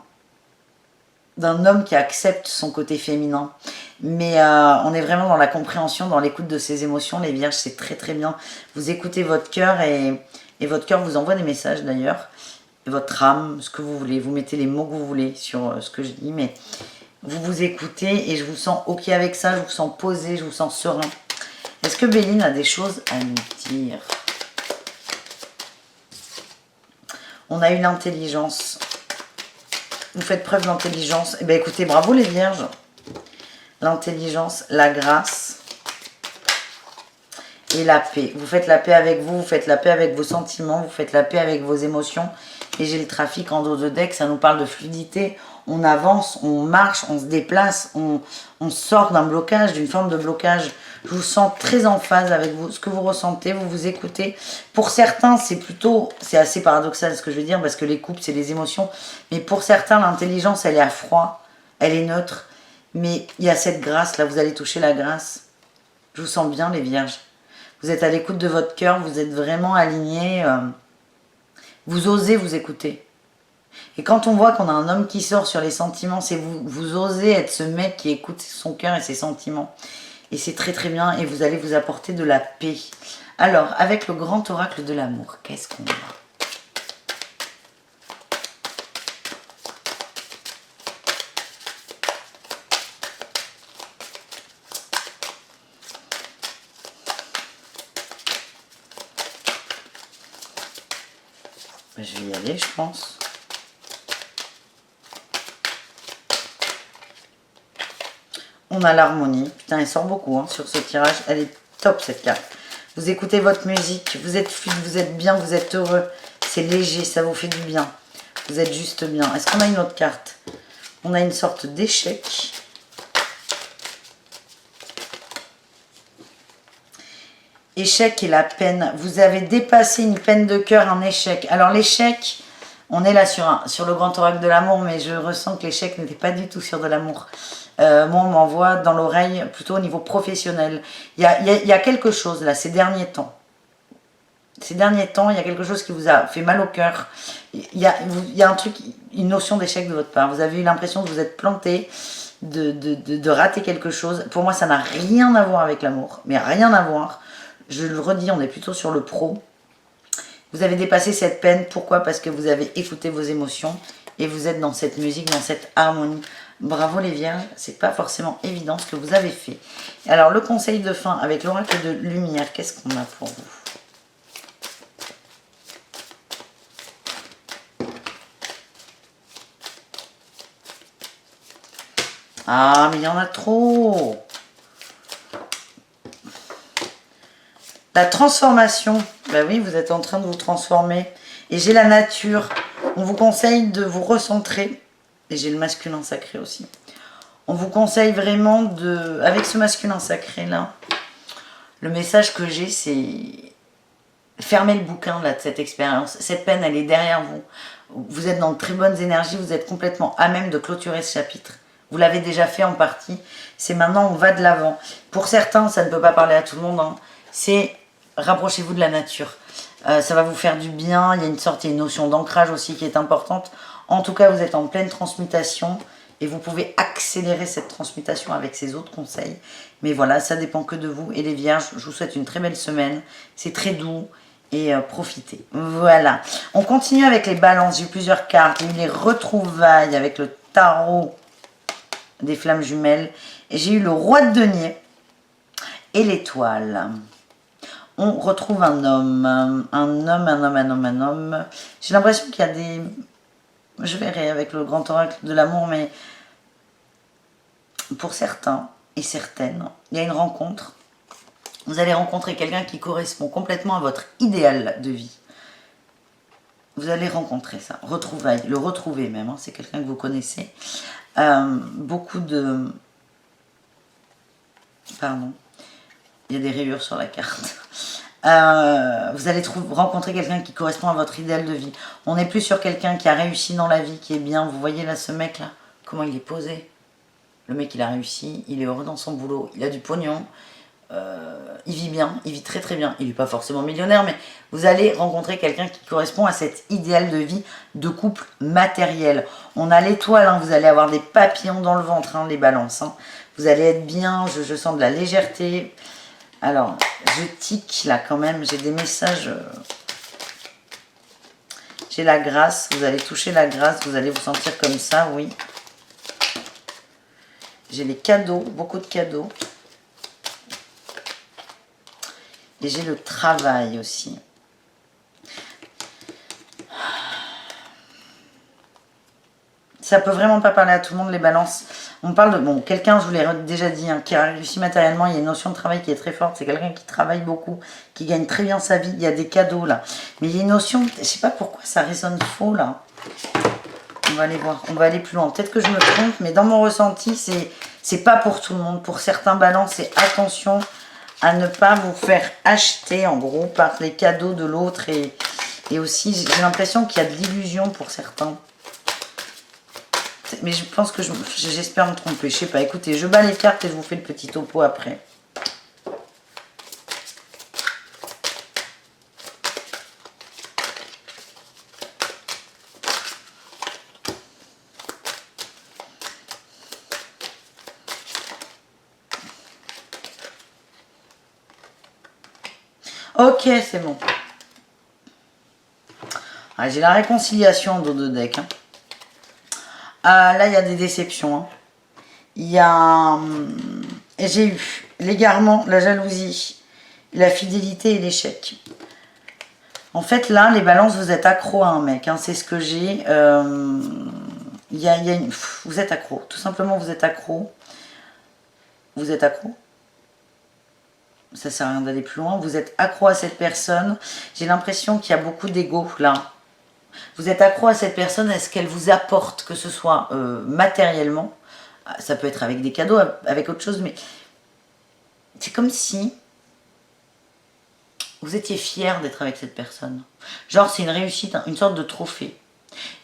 homme qui accepte son côté féminin. Mais on est vraiment dans la compréhension, dans l'écoute de ses émotions. Les vierges, c'est très très bien. Vous écoutez votre cœur et votre cœur vous envoie des messages d'ailleurs. Votre âme, ce que vous voulez. Vous mettez les mots que vous voulez sur ce que je dis. Mais vous vous écoutez et je vous sens OK avec ça. Je vous sens posé, je vous sens serein. Est-ce que Béline a des choses à nous dire? On a eu l'intelligence. Vous faites preuve d'intelligence. Eh bien écoutez, bravo les vierges. L'intelligence, la grâce et la paix. Vous faites la paix avec vous, vous faites la paix avec vos sentiments, vous faites la paix avec vos émotions. Et j'ai le trafic en dos de deck, ça nous parle de fluidité. On avance, on marche, on se déplace, on sort d'un blocage, d'une forme de blocage. Je vous sens très en phase avec vous, ce que vous ressentez, vous vous écoutez. Pour certains, c'est assez paradoxal ce que je veux dire, parce que les couples, c'est les émotions. Mais pour certains, l'intelligence, elle est à froid, elle est neutre. Mais il y a cette grâce, là, vous allez toucher la grâce. Je vous sens bien, les vierges. Vous êtes à l'écoute de votre cœur, vous êtes vraiment alignés. Vous osez vous écouter. Et quand on voit qu'on a un homme qui sort sur les sentiments, c'est vous osez être ce mec qui écoute son cœur et ses sentiments. Et c'est très très bien, et vous allez vous apporter de la paix. Alors, avec le grand oracle de l'amour, qu'est-ce qu'on a ? Je vais y aller, je pense. On a l'harmonie. Putain, elle sort beaucoup hein, sur ce tirage. Elle est top, cette carte. Vous écoutez votre musique. Vous êtes fluide, vous êtes bien, vous êtes heureux. C'est léger, ça vous fait du bien. Vous êtes juste bien. Est-ce qu'on a une autre carte? On a une sorte d'échec. Échec et la peine. Vous avez dépassé une peine de cœur, un échec. Alors l'échec, on est là sur le grand oracle de l'amour, mais je ressens que l'échec n'était pas du tout sur de l'amour. Moi, on m'envoie dans l'oreille plutôt au niveau professionnel. Il y a quelque chose là, ces derniers temps. Ces derniers temps, il y a quelque chose qui vous a fait mal au cœur. Il y a un truc, une notion d'échec de votre part. Vous avez eu l'impression de vous être planté, de rater quelque chose. Pour moi, ça n'a rien à voir avec l'amour, mais rien à voir. Je le redis, on est plutôt sur le pro. Vous avez dépassé cette peine. Pourquoi? Parce que vous avez écouté vos émotions et vous êtes dans cette musique, dans cette harmonie. Bravo les vierges, c'est pas forcément évident ce que vous avez fait. Alors le conseil de fin avec l'oracle de lumière, qu'est-ce qu'on a pour vous? Ah, mais il y en a trop. La transformation. Ben oui, vous êtes en train de vous transformer. Et j'ai la nature. On vous conseille de vous recentrer. Et j'ai le masculin sacré aussi. On vous conseille vraiment de... Avec ce masculin sacré là, le message que j'ai, c'est... Fermez le bouquin là, de cette expérience. Cette peine, elle est derrière vous. Vous êtes dans de très bonnes énergies. Vous êtes complètement à même de clôturer ce chapitre. Vous l'avez déjà fait en partie. C'est maintenant, on va de l'avant. Pour certains, ça ne peut pas parler à tout le monde. Hein. C'est rapprochez-vous de la nature. Ça va vous faire du bien. Il y a une notion d'ancrage aussi qui est importante. En tout cas, vous êtes en pleine transmutation. Et vous pouvez accélérer cette transmutation avec ces autres conseils. Mais voilà, ça dépend que de vous. Et les vierges, je vous souhaite une très belle semaine. C'est très doux. Et profitez. Voilà. On continue avec les balances. J'ai eu plusieurs cartes. J'ai eu les retrouvailles avec le tarot des flammes jumelles. Et j'ai eu le roi de denier et l'étoile. On retrouve un homme. Un homme. J'ai l'impression qu'il y a des... Je verrai avec le grand oracle de l'amour, mais pour certains et certaines, il y a une rencontre. Vous allez rencontrer quelqu'un qui correspond complètement à votre idéal de vie. Vous allez rencontrer ça. Retrouvailles, le retrouver même, hein, c'est quelqu'un que vous connaissez. Beaucoup de... Pardon, il y a des rayures sur la carte. Vous allez rencontrer quelqu'un qui correspond à votre idéal de vie. On n'est plus sur quelqu'un qui a réussi dans la vie, qui est bien. Vous voyez là ce mec là, comment il est posé. Le mec il a réussi, il est heureux dans son boulot, il a du pognon, il vit bien, il vit très très bien. Il n'est pas forcément millionnaire, mais vous allez rencontrer quelqu'un qui correspond à cet idéal de vie de couple matériel. On a l'étoile, hein, vous allez avoir des papillons dans le ventre, hein, les balances. Hein. Vous allez être bien, je sens de la légèreté. Alors, je tic là quand même, j'ai des messages. J'ai la grâce, vous allez toucher la grâce, vous allez vous sentir comme ça, oui. J'ai les cadeaux, beaucoup de cadeaux. Et j'ai le travail aussi. Ça peut vraiment pas parler à tout le monde, les balances. On parle de, bon, quelqu'un, je vous l'ai déjà dit, hein, qui a réussi matériellement. Il y a une notion de travail qui est très forte. C'est quelqu'un qui travaille beaucoup, qui gagne très bien sa vie. Il y a des cadeaux là. Mais il y a une notion, je sais pas pourquoi ça résonne faux là. On va aller voir, on va aller plus loin. Peut-être que je me trompe, mais dans mon ressenti, c'est pas pour tout le monde. Pour certains balances, c'est attention à ne pas vous faire acheter en gros par les cadeaux de l'autre. Et aussi, j'ai l'impression qu'il y a de l'illusion pour certains. Mais je pense que j'espère me tromper. Je sais pas. Écoutez, je bats les cartes et je vous fais le petit topo après. Ok, c'est bon. Ah, j'ai la réconciliation en dos de deck. Hein. Ah, là, il y a des déceptions. Hein. Il y a... J'ai eu l'égarement, la jalousie, la fidélité et l'échec. En fait, là, les balances, vous êtes accro à un mec. Hein, c'est ce que j'ai. Vous êtes accro. Tout simplement, vous êtes accro. Vous êtes accro. Ça sert à rien d'aller plus loin. Vous êtes accro à cette personne. J'ai l'impression qu'il y a beaucoup d'ego, là. Vous êtes accro à cette personne, à ce qu'elle vous apporte, que ce soit matériellement, ça peut être avec des cadeaux, avec autre chose, mais c'est comme si vous étiez fier d'être avec cette personne. Genre, c'est une réussite, une sorte de trophée.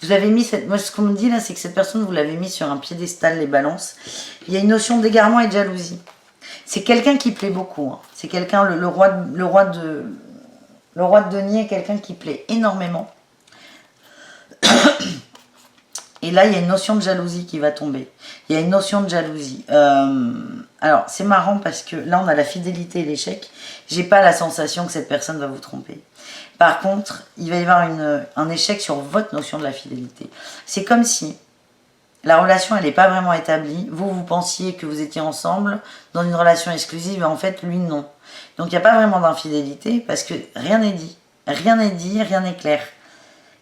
Vous avez mis cette... Moi, ce qu'on me dit là, c'est que cette personne, vous l'avez mis sur un piédestal, les balances. Il y a une notion d'égarement et de jalousie. C'est quelqu'un qui plaît beaucoup. Hein. C'est quelqu'un, le roi de denier est quelqu'un qui plaît énormément. Et là, il y a une notion de jalousie qui va tomber. Il y a une notion de jalousie. Alors, c'est marrant parce que là, on a la fidélité et l'échec. J'ai pas la sensation que cette personne va vous tromper. Par contre, il va y avoir un échec sur votre notion de la fidélité. C'est comme si la relation, elle n'est pas vraiment établie. Vous pensiez que vous étiez ensemble dans une relation exclusive et en fait, lui, non. Donc, il n'y a pas vraiment d'infidélité parce que rien n'est dit. Rien n'est dit, rien n'est clair.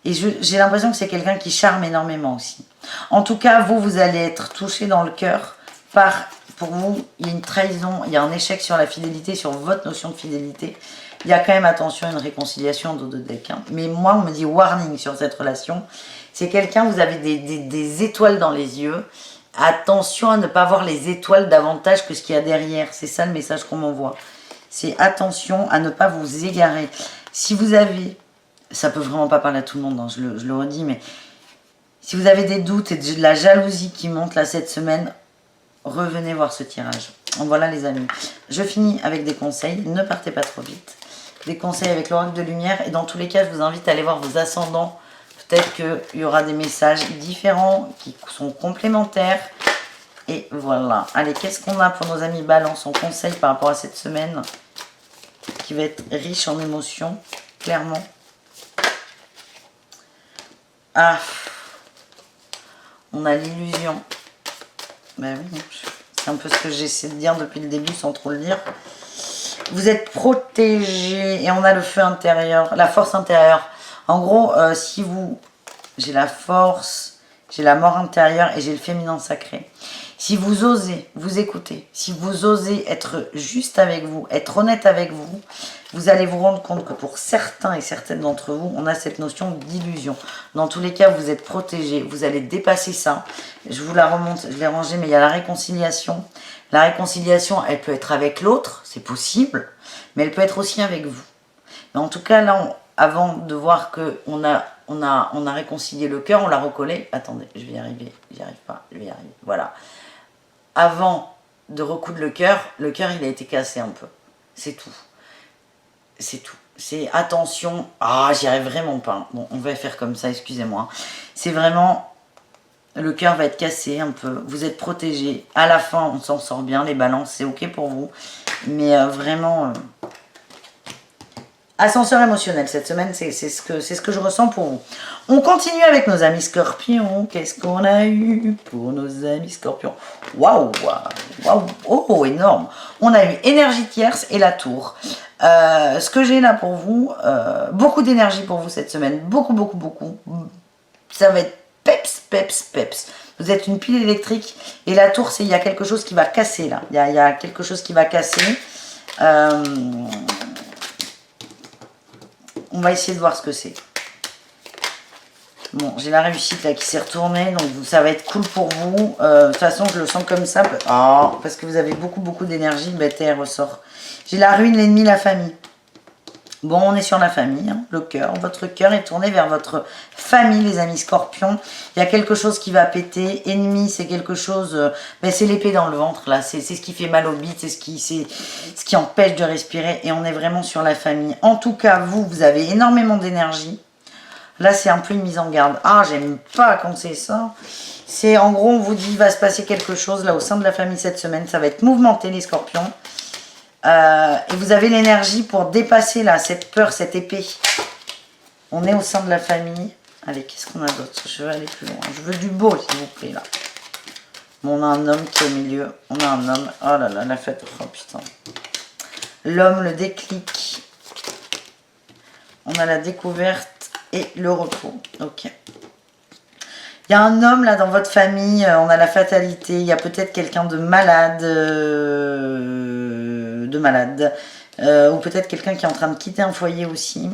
Et j'ai l'impression que c'est quelqu'un qui charme énormément aussi. En tout cas, vous allez être touché dans le cœur pour vous, il y a une trahison, il y a un échec sur la fidélité, sur votre notion de fidélité. Il y a quand même, attention, une réconciliation de deck. Hein. Mais moi, on me dit warning sur cette relation. C'est quelqu'un, vous avez des étoiles dans les yeux. Attention à ne pas voir les étoiles davantage que ce qu'il y a derrière. C'est ça le message qu'on m'envoie. C'est attention à ne pas vous égarer. Si vous avez, ça peut vraiment pas parler à tout le monde, hein, je le redis, mais si vous avez des doutes et de la jalousie qui monte là cette semaine, revenez voir ce tirage. Donc voilà les amis. Je finis avec des conseils. Ne partez pas trop vite. Des conseils avec l'oracle de lumière. Et dans tous les cas, je vous invite à aller voir vos ascendants. Peut-être qu'il y aura des messages différents qui sont complémentaires. Et voilà. Allez, qu'est-ce qu'on a pour nos amis Balance en conseil par rapport à cette semaine qui va être riche en émotions, clairement. Ah, on a l'illusion. Ben oui, c'est un peu ce que j'essaie de dire depuis le début sans trop le dire. Vous êtes protégé et on a le feu intérieur, la force intérieure. En gros, si vous... J'ai la force, j'ai la mort intérieure et j'ai le féminin sacré. Si vous osez vous écouter, si vous osez être juste avec vous, être honnête avec vous, vous allez vous rendre compte que pour certains et certaines d'entre vous, on a cette notion d'illusion. Dans tous les cas, vous êtes protégé, vous allez dépasser ça. Je vous la remonte, je l'ai rangée, mais il y a la réconciliation. La réconciliation, elle peut être avec l'autre, c'est possible, mais elle peut être aussi avec vous. Mais en tout cas, là, avant de voir qu'on a réconcilié le cœur, on l'a recollé. Attendez, je vais y arriver, j'y arrive pas, je vais y arriver, voilà. Avant de recoudre le cœur, il a été cassé un peu. C'est tout. C'est tout. C'est attention. Ah, j'y arrive vraiment pas. Bon, on va faire comme ça, excusez-moi. C'est vraiment... Le cœur va être cassé un peu. Vous êtes protégé. À la fin, on s'en sort bien. Les balances, c'est ok pour vous. Mais vraiment... Ascenseur émotionnel cette semaine, c'est ce que je ressens pour vous. On continue avec nos amis scorpions. Qu'est-ce qu'on a eu pour nos amis scorpions? Waouh, waouh, oh, énorme. On a eu énergie tierce et la tour. Ce que j'ai là pour vous, beaucoup d'énergie pour vous cette semaine. Beaucoup, beaucoup, beaucoup. Ça va être peps, peps, peps. Vous êtes une pile électrique. Et la tour, il y a quelque chose qui va casser là. Il y a quelque chose qui va casser. On va essayer de voir ce que c'est. Bon, j'ai la réussite là qui s'est retournée, donc ça va être cool pour vous. De toute façon, je le sens comme ça. Oh, parce que vous avez beaucoup, beaucoup d'énergie. Bête, elle ressort. J'ai la ruine, l'ennemi, la famille. Bon, on est sur la famille, hein, le cœur. Votre cœur est tourné vers votre famille, les amis scorpions. Il y a quelque chose qui va péter. Ennemi, c'est quelque chose... c'est l'épée dans le ventre, là. C'est ce qui fait mal au bide, c'est ce qui empêche de respirer. Et on est vraiment sur la famille. En tout cas, vous avez énormément d'énergie. Là, c'est un peu une mise en garde. Ah, j'aime pas quand c'est ça. C'est, en gros, on vous dit, il va se passer quelque chose, là, au sein de la famille cette semaine. Ça va être mouvementé, les scorpions. Et vous avez l'énergie pour dépasser là cette peur, cette épée. On est au sein de la famille. Allez, qu'est-ce qu'on a d'autre? Je veux aller plus loin. Je veux du beau, s'il vous plaît, là. Bon, on a un homme qui est au milieu. On a un homme. Oh là là, la fête. Oh putain. L'homme, le déclic. On a la découverte et le repos. Ok. Il y a un homme là dans votre famille. On a la fatalité. Il y a peut-être quelqu'un de malade. Ou peut-être quelqu'un qui est en train de quitter un foyer aussi.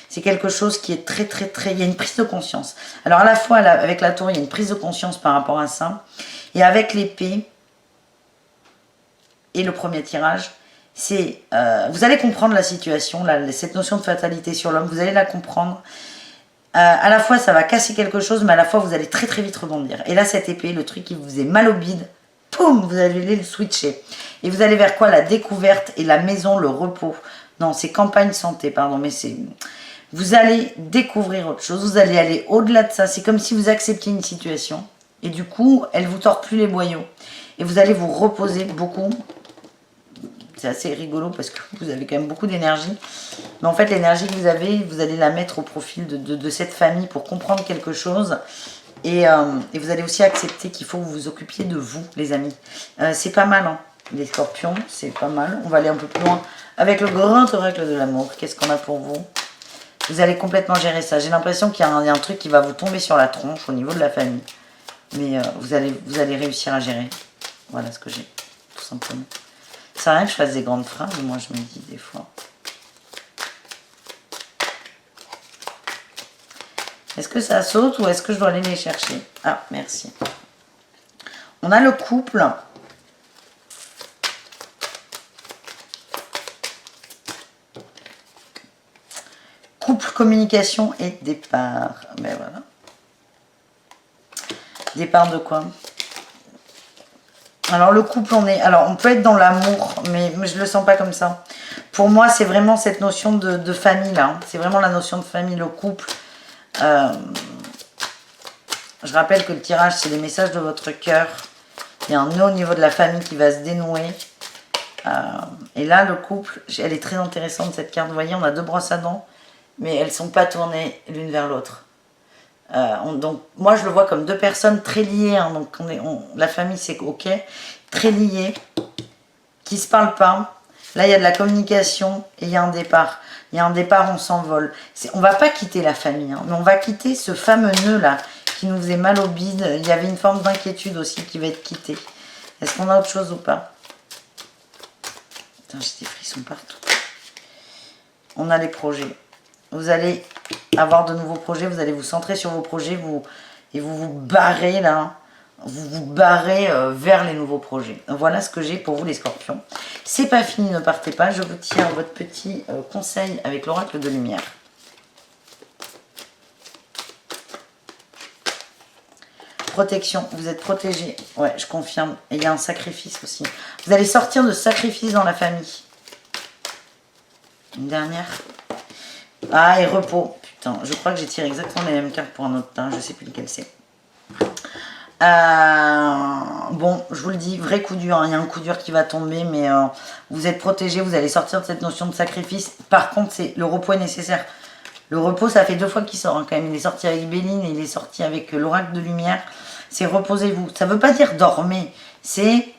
C'est quelque chose qui est très très très... Il y a une prise de conscience. Alors à la fois avec la tour, il y a une prise de conscience par rapport à ça. Et avec l'épée et le premier tirage, c'est... vous allez comprendre la situation, cette notion de fatalité sur l'homme, vous allez la comprendre. À la fois ça va casser quelque chose, mais à la fois vous allez très très vite rebondir. Et là cette épée, le truc qui vous faisait mal au bide, poum, vous allez le switcher. Et vous allez vers quoi? La découverte et la maison, le repos. Non, c'est campagne santé, pardon, mais c'est... Vous allez découvrir autre chose, vous allez aller au-delà de ça. C'est comme si vous acceptiez une situation. Et du coup, elle vous tord plus les boyaux. Et vous allez vous reposer beaucoup. C'est assez rigolo parce que vous avez quand même beaucoup d'énergie. Mais en fait, l'énergie que vous avez, vous allez la mettre au profil de cette famille pour comprendre quelque chose. Et vous allez aussi accepter qu'il faut que vous vous occupiez de vous, les amis. C'est pas mal, hein, les scorpions, c'est pas mal. On va aller un peu plus loin avec le grand oracle de l'amour. Qu'est-ce qu'on a pour vous? Vous allez complètement gérer ça. J'ai l'impression qu'il y a un truc qui va vous tomber sur la tronche au niveau de la famille. Mais vous allez réussir à gérer. Voilà ce que j'ai, tout simplement. Ça sert à rien que je fasse des grandes phrases, moi je me dis des fois. Est-ce que ça saute ou est-ce que je dois aller les chercher? Ah, merci. On a le couple. Couple, communication et départ. Ben voilà. Départ de quoi? Alors le couple, on peut être dans l'amour, mais je le sens pas comme ça. Pour moi, c'est vraiment cette notion de famille là. C'est vraiment la notion de famille, le couple. Je rappelle que le tirage, c'est les messages de votre cœur. Il y a un nœud au niveau de la famille qui va se dénouer. Et là, le couple, elle est très intéressante cette carte. Vous voyez, on a deux brosses à dents, mais elles ne sont pas tournées l'une vers l'autre. Donc, moi, je le vois comme deux personnes très liées. Hein, donc, la famille, c'est ok. Très liées, qui ne se parlent pas. Là, il y a de la communication et il y a un départ. Il y a un départ, on s'envole. On ne va pas quitter la famille, hein, mais on va quitter ce fameux nœud-là qui nous faisait mal au bide. Il y avait une forme d'inquiétude aussi qui va être quittée. Est-ce qu'on a autre chose ou pas? Putain, j'ai des frissons partout. On a les projets. Vous allez avoir de nouveaux projets, vous allez vous centrer sur vos projets et vous vous barrez là. Vous vous barrez vers les nouveaux projets. Voilà ce que j'ai pour vous les scorpions. C'est pas fini, ne partez pas. Je vous tire votre petit conseil avec l'oracle de lumière. Protection, vous êtes protégé. Ouais, je confirme. Et il y a un sacrifice aussi. Vous allez sortir de sacrifice dans la famille. Une dernière. Ah, et repos. Putain, je crois que j'ai tiré exactement les mêmes cartes pour un autre temps. Je sais plus lequel c'est. Bon, je vous le dis, vrai coup dur. Hein. Il y a un coup dur qui va tomber, mais vous êtes protégé. Vous allez sortir de cette notion de sacrifice. Par contre, le repos est nécessaire. Le repos, ça fait 2 fois qu'il sort hein, quand même. Il est sorti avec Béline et il est sorti avec l'oracle de lumière. C'est reposez-vous. Ça ne veut pas dire dormez. C'est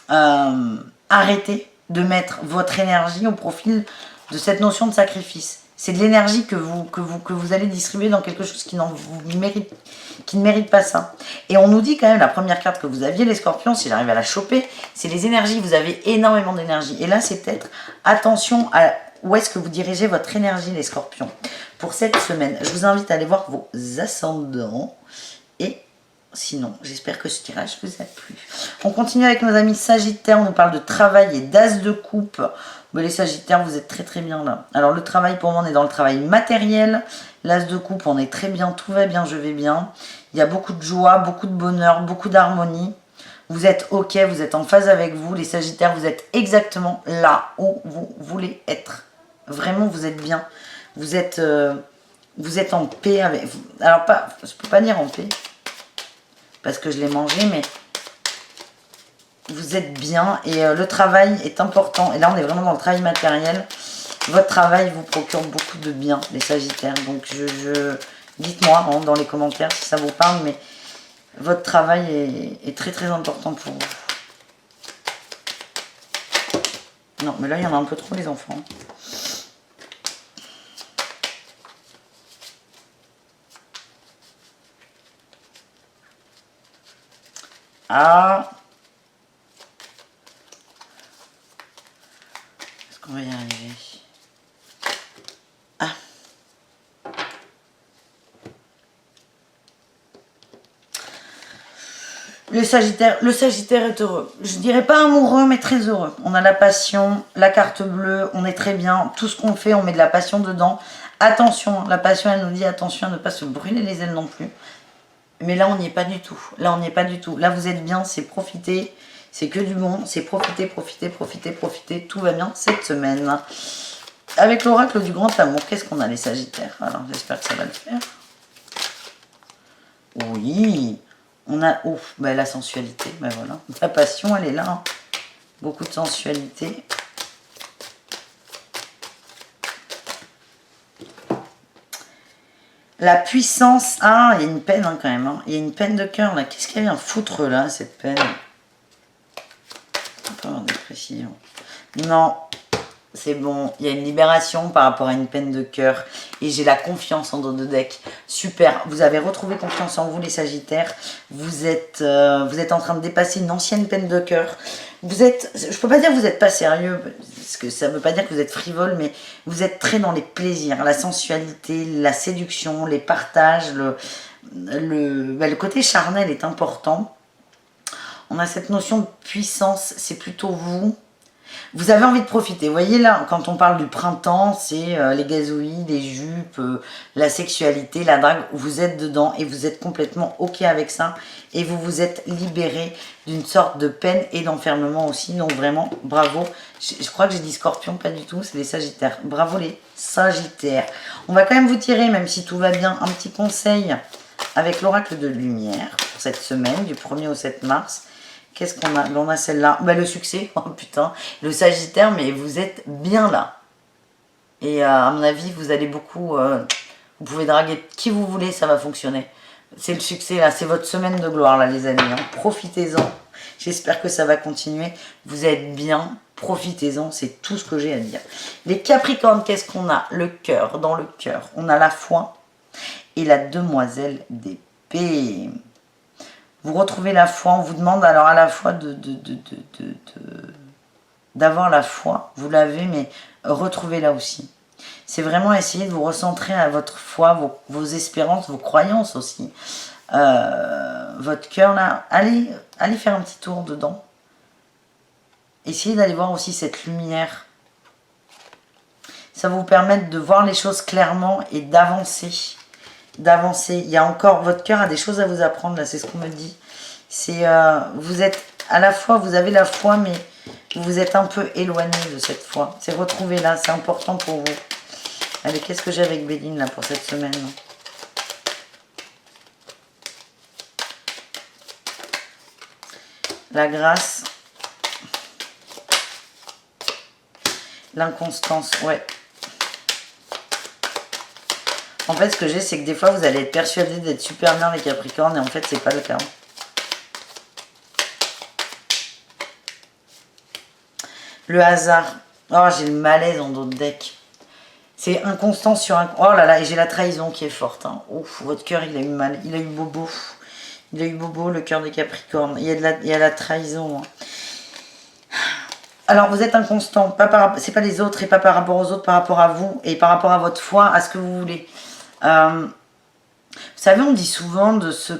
arrêtez de mettre votre énergie au profil de cette notion de sacrifice. C'est de l'énergie que vous allez distribuer dans quelque chose qui ne mérite pas ça. Et on nous dit quand même, la première carte que vous aviez, les scorpions, si j'arrive à la choper, c'est les énergies. Vous avez énormément d'énergie. Et là, c'est peut-être attention à où est-ce que vous dirigez votre énergie, les scorpions, pour cette semaine. Je vous invite à aller voir vos ascendants. Et sinon, j'espère que ce tirage vous a plu. On continue avec nos amis sagittaires. On nous parle de travail et d'as de coupe. Mais les sagittaires, vous êtes très très bien là. Alors le travail, pour moi, on est dans le travail matériel. L'as de coupe, on est très bien. Tout va bien, je vais bien. Il y a beaucoup de joie, beaucoup de bonheur, beaucoup d'harmonie. Vous êtes ok, vous êtes en phase avec vous. Les sagittaires, vous êtes exactement là où vous voulez être. Vraiment, vous êtes bien. Vous êtes en paix avec vous. Alors, je ne peux pas dire en paix, parce que je l'ai mangé, mais vous êtes bien. Et le travail est important. Et là, on est vraiment dans le travail matériel. Votre travail vous procure beaucoup de bien, les sagittaires. Donc, dites-moi hein, dans les commentaires si ça vous parle, mais votre travail est très très important pour vous. Non, mais là, il y en a un peu trop, les enfants. Ah, est-ce qu'on va y arriver? Ah. Le Sagittaire est heureux. Je dirais pas amoureux, mais très heureux. On a la passion, la carte bleue, on est très bien. Tout ce qu'on fait, on met de la passion dedans. Attention, la passion, elle nous dit attention à ne pas se brûler les ailes non plus. Mais là, on n'y est pas du tout. Là, on n'y est pas du tout. Là, vous êtes bien, c'est profiter. C'est que du bon. C'est profiter, profiter, profiter, profiter. Tout va bien cette semaine. Avec l'oracle du grand amour, qu'est-ce qu'on a les Sagittaires? Alors, j'espère que ça va le faire. Oui. On a la sensualité. Ben voilà. La passion, elle est là. Hein. Beaucoup de sensualité. La puissance. Ah, il y a une peine hein, quand même. Hein. Il y a une peine de cœur là. Qu'est-ce qu'elle vient foutre là, cette peine? On peut avoir des précisions. Non, c'est bon. Il y a une libération par rapport à une peine de cœur. et j'ai la confiance en dos de deck. Super, vous avez retrouvé confiance en vous les Sagittaires. Vous êtes en train de dépasser une ancienne peine de cœur. Vous êtes, je peux pas dire que vous n'êtes pas sérieux, parce que ça veut pas dire que vous êtes frivole, mais vous êtes très dans les plaisirs, la sensualité, la séduction, les partages, le côté charnel est important. On a cette notion de puissance, c'est plutôt vous. Vous avez envie de profiter. Vous voyez là, quand on parle du printemps, c'est les gazouilles, les jupes, la sexualité, la drague. Vous êtes dedans et vous êtes complètement OK avec ça. Et vous vous êtes libéré d'une sorte de peine et d'enfermement aussi. Donc vraiment, bravo. Je crois que j'ai dit scorpion, pas du tout. C'est les sagittaires. Bravo les sagittaires. On va quand même vous tirer, même si tout va bien, un petit conseil avec l'oracle de lumière pour cette semaine, du 1er au 7 mars. Qu'est-ce qu'on a? On a celle-là. Bah, le succès, oh putain. Le Sagittaire, mais vous êtes bien là. Et à mon avis, vous allez beaucoup... vous pouvez draguer qui vous voulez, ça va fonctionner. C'est le succès, là. C'est votre semaine de gloire, là, les amis. Hein. Profitez-en. J'espère que ça va continuer. Vous êtes bien. Profitez-en. C'est tout ce que j'ai à dire. Les Capricornes, qu'est-ce qu'on a? Le cœur. Dans le cœur, on a la foi et la demoiselle d'épée. Vous retrouvez la foi, on vous demande alors à la fois d'avoir la foi, vous l'avez, mais retrouvez-la aussi. C'est vraiment essayer de vous recentrer à votre foi, vos espérances, vos croyances aussi. Votre cœur là, allez faire un petit tour dedans. Essayez d'aller voir aussi cette lumière. Ça va vous permettre de voir les choses clairement et d'avancer. Il y a encore, votre cœur a des choses à vous apprendre, là, c'est ce qu'on me dit. C'est, vous êtes, à la fois, vous avez la foi, mais vous êtes un peu éloigné de cette foi. C'est retrouver là, c'est important pour vous. Allez, qu'est-ce que j'ai avec Béline, là, pour cette semaine? La grâce. L'inconstance, ouais. En fait, ce que j'ai, c'est que des fois, vous allez être persuadé d'être super bien les Capricornes, et en fait, c'est pas le cas. Le hasard. Oh, j'ai le malaise en dos de deck. C'est inconstant sur un... Oh là là, et j'ai la trahison qui est forte. Hein. Ouf, votre cœur, il a eu mal. Il a eu bobo. Il a eu bobo, le cœur des Capricornes. Il y a la trahison. Hein. Alors, vous êtes inconstant. C'est pas les autres et pas par rapport aux autres, par rapport à vous et par rapport à votre foi, à ce que vous voulez. Vous savez, on dit souvent de se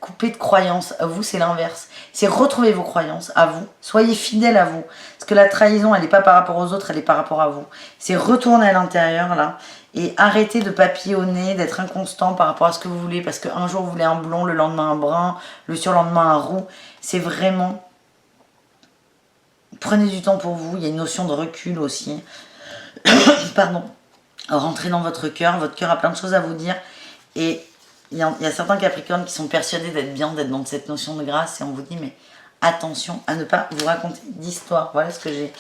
couper de croyances. À vous, c'est l'inverse. C'est retrouver vos croyances à vous. Soyez fidèles à vous. Parce que la trahison, elle n'est pas par rapport aux autres, elle est par rapport à vous. C'est retourner à l'intérieur, là, et arrêter de papillonner, d'être inconstant par rapport à ce que vous voulez. Parce qu'un jour, vous voulez un blond, le lendemain un brun, le surlendemain un roux. C'est vraiment... Prenez du temps pour vous. Il y a une notion de recul aussi. Pardon. Rentrez dans votre cœur a plein de choses à vous dire. Et il y a certains Capricornes qui sont persuadés d'être bien, d'être dans cette notion de grâce. Et on vous dit, mais attention à ne pas vous raconter d'histoire. Voilà ce que j'ai.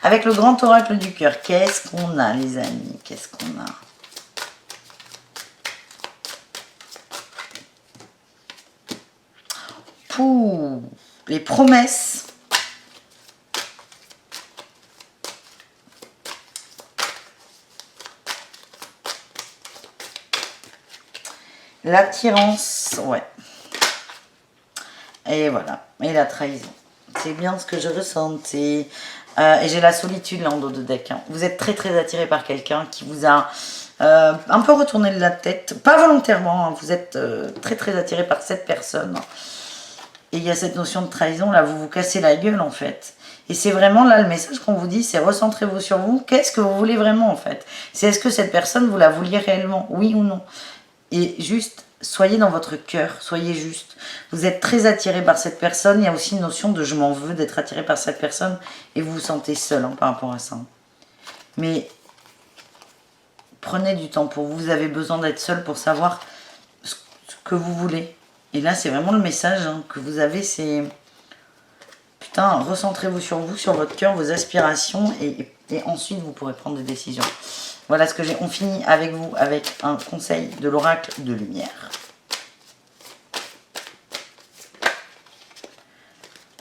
Avec le grand oracle du cœur, qu'est-ce qu'on a, les amis? Qu'est-ce qu'on a? Pouh, les promesses. L'attirance, ouais. Et voilà. Et la trahison. C'est bien ce que je ressentais. Et j'ai la solitude là en dos de deck. Hein. Vous êtes très très attiré par quelqu'un qui vous a un peu retourné de la tête. Pas volontairement. Hein. Vous êtes très très attiré par cette personne. Et il y a cette notion de trahison. Là, vous vous cassez la gueule en fait. Et c'est vraiment là le message qu'on vous dit, c'est recentrez-vous sur vous. Qu'est-ce que vous voulez vraiment en fait? C'est est-ce que cette personne, vous la vouliez réellement? Oui ou non? Et juste, soyez dans votre cœur, soyez juste. Vous êtes très attiré par cette personne. Il y a aussi une notion de je m'en veux d'être attiré par cette personne. Et vous vous sentez seul hein, par rapport à ça. Mais prenez du temps pour vous. Vous avez besoin d'être seul pour savoir ce que vous voulez. Et là, c'est vraiment le message hein, que vous avez. C'est putain, recentrez-vous sur vous, sur votre cœur, vos aspirations. Et ensuite, vous pourrez prendre des décisions. Voilà ce que j'ai. On finit avec vous avec un conseil de l'oracle de lumière.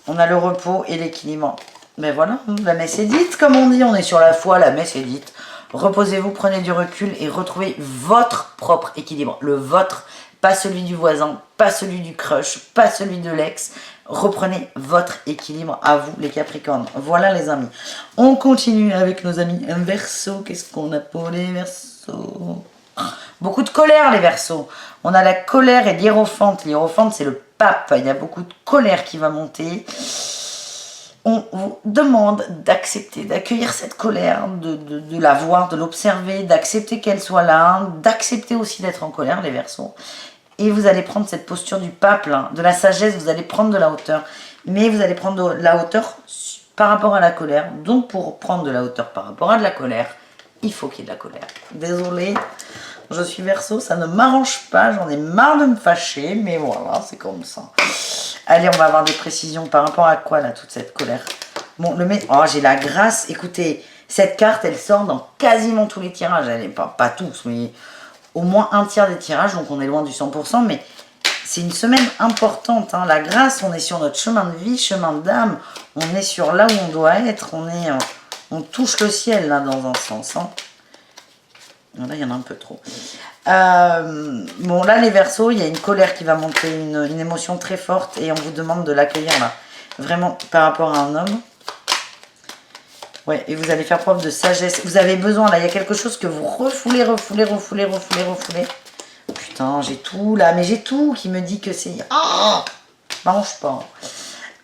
On a le repos et l'équilibre. Mais voilà, la messe est dite, comme on dit. On est sur la foi, la messe est dite. Reposez-vous, prenez du recul et retrouvez votre propre équilibre. Le vôtre, pas celui du voisin, pas celui du crush, pas celui de l'ex. Reprenez votre équilibre à vous, les Capricornes. Voilà les amis. On continue avec nos amis Verseau. Qu'est-ce qu'on a pour les Verseaux? Beaucoup de colère, les Verseaux. On a la colère et l'hiérophante. L'hiérophante, c'est le pape. Il y a beaucoup de colère qui va monter. On vous demande d'accepter, d'accueillir cette colère, de la voir, de l'observer, d'accepter qu'elle soit là, d'accepter aussi d'être en colère, les Verseaux. Et vous allez prendre cette posture du pape, là, de la sagesse, vous allez prendre de la hauteur. Mais vous allez prendre de la hauteur par rapport à la colère. Donc, pour prendre de la hauteur par rapport à de la colère, il faut qu'il y ait de la colère. Désolée, je suis Verseau, ça ne m'arrange pas, j'en ai marre de me fâcher, mais voilà, c'est comme ça. Allez, on va avoir des précisions par rapport à quoi, là, toute cette colère. Bon, oh, j'ai la grâce. Écoutez, cette carte, elle sort dans quasiment tous les tirages. Elle n'est pas tous, mais au moins un tiers des tirages, donc on est loin du 100%, mais c'est une semaine importante. Hein. La grâce, on est sur notre chemin de vie, chemin d'âme. On est sur là où on doit être. On touche le ciel, là, dans un sens. Hein. Là, il y en a un peu trop. Bon, là, les Verseaux, il y a une colère qui va monter, une émotion très forte, et on vous demande de l'accueillir, là. Vraiment, par rapport à un homme. Ouais, et vous allez faire preuve de sagesse. Vous avez besoin, là, il y a quelque chose que vous refoulez. Putain, j'ai tout, là, mais j'ai tout qui me dit que c'est... Ah, m'arrange pas.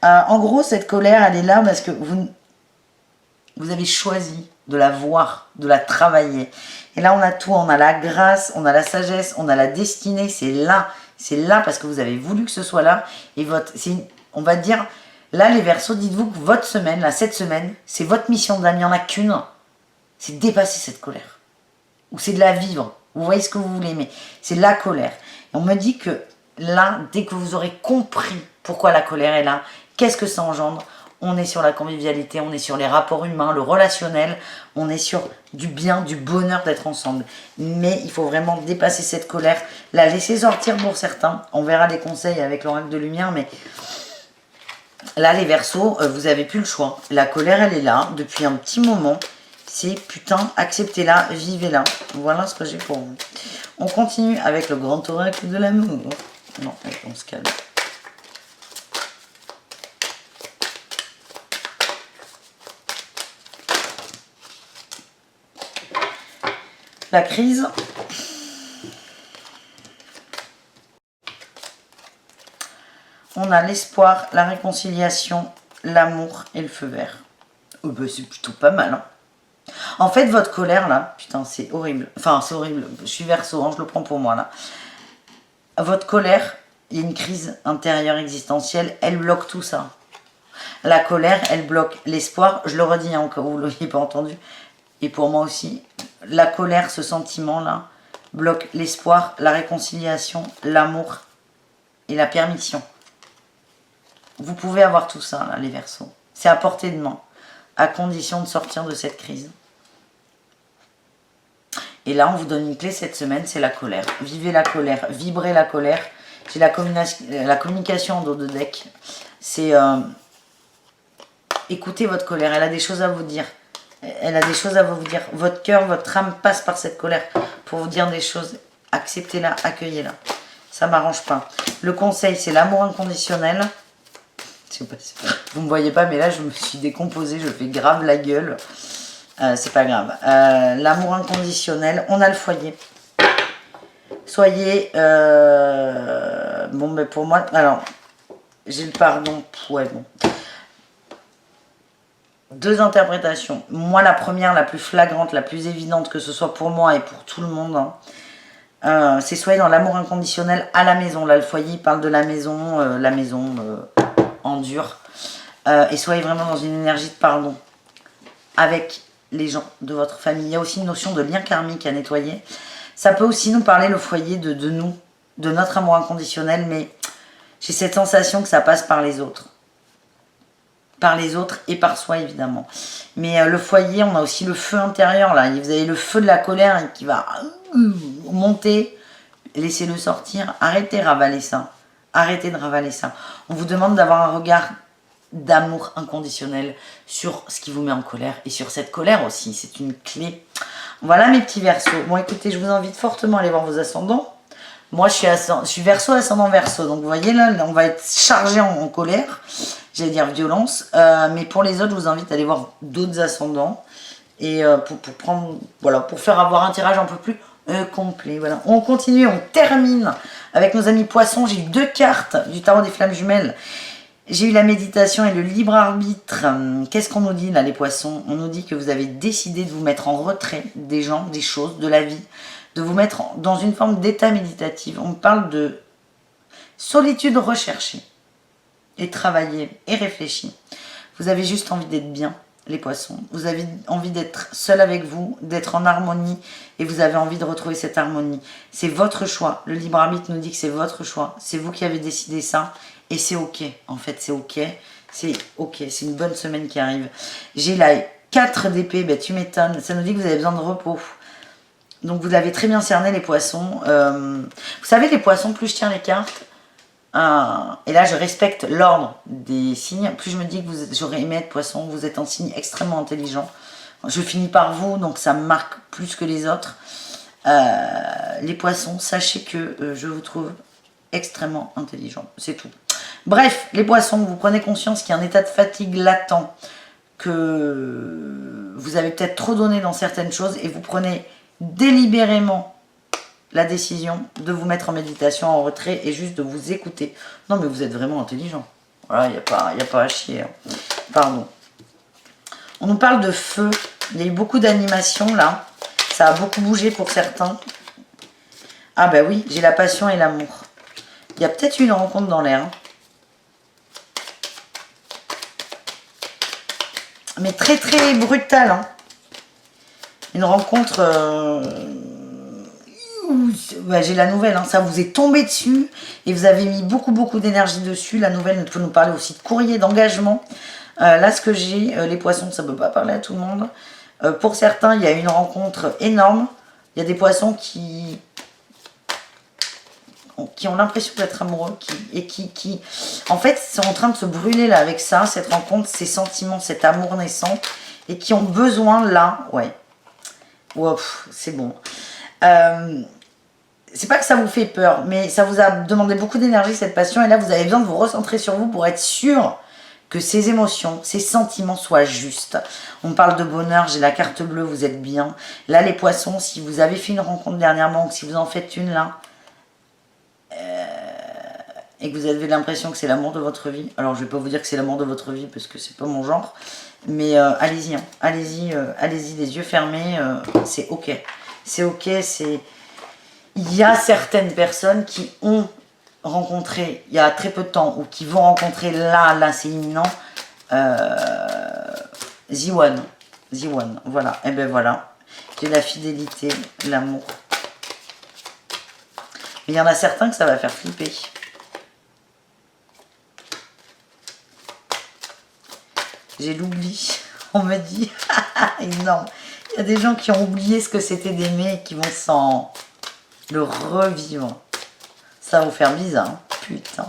En gros, cette colère, elle est là parce que vous avez choisi de la voir, de la travailler. Et là, on a tout. On a la grâce, on a la sagesse, on a la destinée. C'est là parce que vous avez voulu que ce soit là. Et on va dire, là, les Verseaux, dites-vous que votre semaine, là, cette semaine, c'est votre mission d'âme. Il n'y en a qu'une. C'est dépasser cette colère. Ou c'est de la vivre. Vous voyez ce que vous voulez, mais c'est la colère. Et on me dit que là, dès que vous aurez compris pourquoi la colère est là, qu'est-ce que ça engendre, on est sur la convivialité, on est sur les rapports humains, le relationnel, on est sur du bien, du bonheur d'être ensemble. Mais il faut vraiment dépasser cette colère, la laisser sortir pour certains. On verra les conseils avec l'oracle de lumière, mais là, les Verseaux, vous n'avez plus le choix. La colère, elle est là depuis un petit moment. C'est putain, acceptez-la, vivez-la. Voilà ce que j'ai pour vous. On continue avec le grand oracle de l'amour. Non, on se calme. La crise. On a l'espoir, la réconciliation, l'amour et le feu vert. Oh ben, c'est plutôt pas mal. Hein. En fait, votre colère, là, putain, c'est horrible. Enfin, c'est horrible. Je suis Verseau, hein, je le prends pour moi, là. Votre colère, il y a une crise intérieure existentielle, elle bloque tout ça. La colère, elle bloque l'espoir. Je le redis, hein, encore vous ne l'aviez pas entendu. Et pour moi aussi, la colère, ce sentiment-là, bloque l'espoir, la réconciliation, l'amour et la permission. Vous pouvez avoir tout ça, là, les Verseaux. C'est à portée de main, à condition de sortir de cette crise. Et là, on vous donne une clé cette semaine, c'est la colère. Vivez la colère, vibrez la colère. J'ai la communication en dos de deck. C'est écoutez votre colère, elle a des choses à vous dire. Elle a des choses à vous dire. Votre cœur, votre âme passe par cette colère pour vous dire des choses. Acceptez-la, accueillez-la. Ça ne m'arrange pas. Le conseil, c'est l'amour inconditionnel. Vous ne me voyez pas, mais là, je me suis décomposée. Je fais grave la gueule. C'est pas grave. L'amour inconditionnel. On a le foyer. Soyez... Bon, mais pour moi... Alors, j'ai le pardon. Ouais, bon. Deux interprétations. Moi, la première, la plus flagrante, la plus évidente, que ce soit pour moi et pour tout le monde, hein, c'est soyez dans l'amour inconditionnel à la maison. Là, le foyer, il parle de la maison en dur. Et soyez vraiment dans une énergie de pardon avec les gens de votre famille. Il y a aussi une notion de lien karmique à nettoyer. Ça peut aussi nous parler, le foyer, de nous, de notre amour inconditionnel, mais j'ai cette sensation que ça passe par les autres. Par les autres et par soi, évidemment. Mais le foyer, on a aussi le feu intérieur, là. Vous avez le feu de la colère qui va monter. Laissez-le sortir. Arrêtez de ravaler ça. Arrêtez de ravaler ça. On vous demande d'avoir un regard d'amour inconditionnel sur ce qui vous met en colère. Et sur cette colère aussi, c'est une clé. Voilà mes petits Verseaux. Bon, écoutez, je vous invite fortement à aller voir vos ascendants. Moi, je suis Verseau, ascendant Verseau. Donc, vous voyez, là, on va être chargé en colère. J'allais dire violence. Mais pour les autres, je vous invite à aller voir d'autres ascendants. Et pour prendre, voilà, pour faire avoir un tirage un peu plus complet. Voilà. On continue, on termine avec nos amis poissons. J'ai eu 2 cartes du tarot des flammes jumelles. J'ai eu la méditation et le libre arbitre. Qu'est-ce qu'on nous dit là, les poissons? On nous dit que vous avez décidé de vous mettre en retrait des gens, des choses, de la vie, de vous mettre dans une forme d'état méditatif. On parle de solitude recherchée et travaillée et réfléchie. Vous avez juste envie d'être bien, les poissons. Vous avez envie d'être seul avec vous, d'être en harmonie et vous avez envie de retrouver cette harmonie. C'est votre choix. Le libre arbitre nous dit que c'est votre choix. C'est vous qui avez décidé ça et c'est ok. En fait, c'est ok. C'est ok. C'est une bonne semaine qui arrive. J'ai là 4 d'épée. Ben, tu m'étonnes. Ça nous dit que vous avez besoin de repos. Donc, vous l'avez très bien cerné, les poissons. Vous savez, les poissons, plus je tiens les cartes, et là, je respecte l'ordre des signes. Plus je me dis que j'aurais aimé être poisson, vous êtes un signe extrêmement intelligent. Je finis par vous, donc ça me marque plus que les autres. Les poissons, sachez que je vous trouve extrêmement intelligent. C'est tout. Bref, les poissons, vous prenez conscience qu'il y a un état de fatigue latent, que vous avez peut-être trop donné dans certaines choses, et vous prenez délibérément la décision de vous mettre en méditation, en retrait et juste de vous écouter. Non, mais vous êtes vraiment intelligent. Voilà, il n'y a pas à chier. Hein. Pardon. On nous parle de feu. Il y a eu beaucoup d'animations là. Ça a beaucoup bougé pour certains. Ah bah oui, j'ai la passion et l'amour. Il y a peut-être eu une rencontre dans l'air. Hein. Mais très très brutale. Hein. Une rencontre... Ouais, j'ai la nouvelle, hein, ça vous est tombé dessus et vous avez mis beaucoup d'énergie dessus. La nouvelle peut nous parler aussi de courrier, d'engagement. Là, ce que j'ai, les poissons, ça ne peut pas parler à tout le monde. Pour certains, il y a une rencontre énorme. Il y a des poissons qui ont l'impression d'être amoureux qui, en fait, sont en train de se brûler là avec ça, cette rencontre, ces sentiments, cet amour naissant et qui ont besoin là, ouais. Wow, c'est bon. C'est pas que ça vous fait peur, mais ça vous a demandé beaucoup d'énergie, cette passion, et là vous avez besoin de vous recentrer sur vous pour être sûr que ces émotions, ces sentiments soient justes. On parle de bonheur, j'ai la carte bleue, vous êtes bien. Là les poissons, si vous avez fait une rencontre dernièrement, ou si vous en faites une là, et que vous avez l'impression que c'est l'amour de votre vie, alors je vais pas vous dire que c'est l'amour de votre vie parce que c'est pas mon genre, mais allez-y, hein. Allez-y, les yeux fermés, c'est ok. C'est ok, c'est... Il y a certaines personnes qui ont rencontré il y a très peu de temps ou qui vont rencontrer là c'est imminent, The One, voilà. Et ben voilà, j'ai la fidélité, l'amour. Mais il y en a certains que ça va faire flipper. J'ai l'oubli, on me dit, énorme. Il y a des gens qui ont oublié ce que c'était d'aimer et qui vont s'en... le revivre. Ça va vous faire bizarre. Hein. Putain.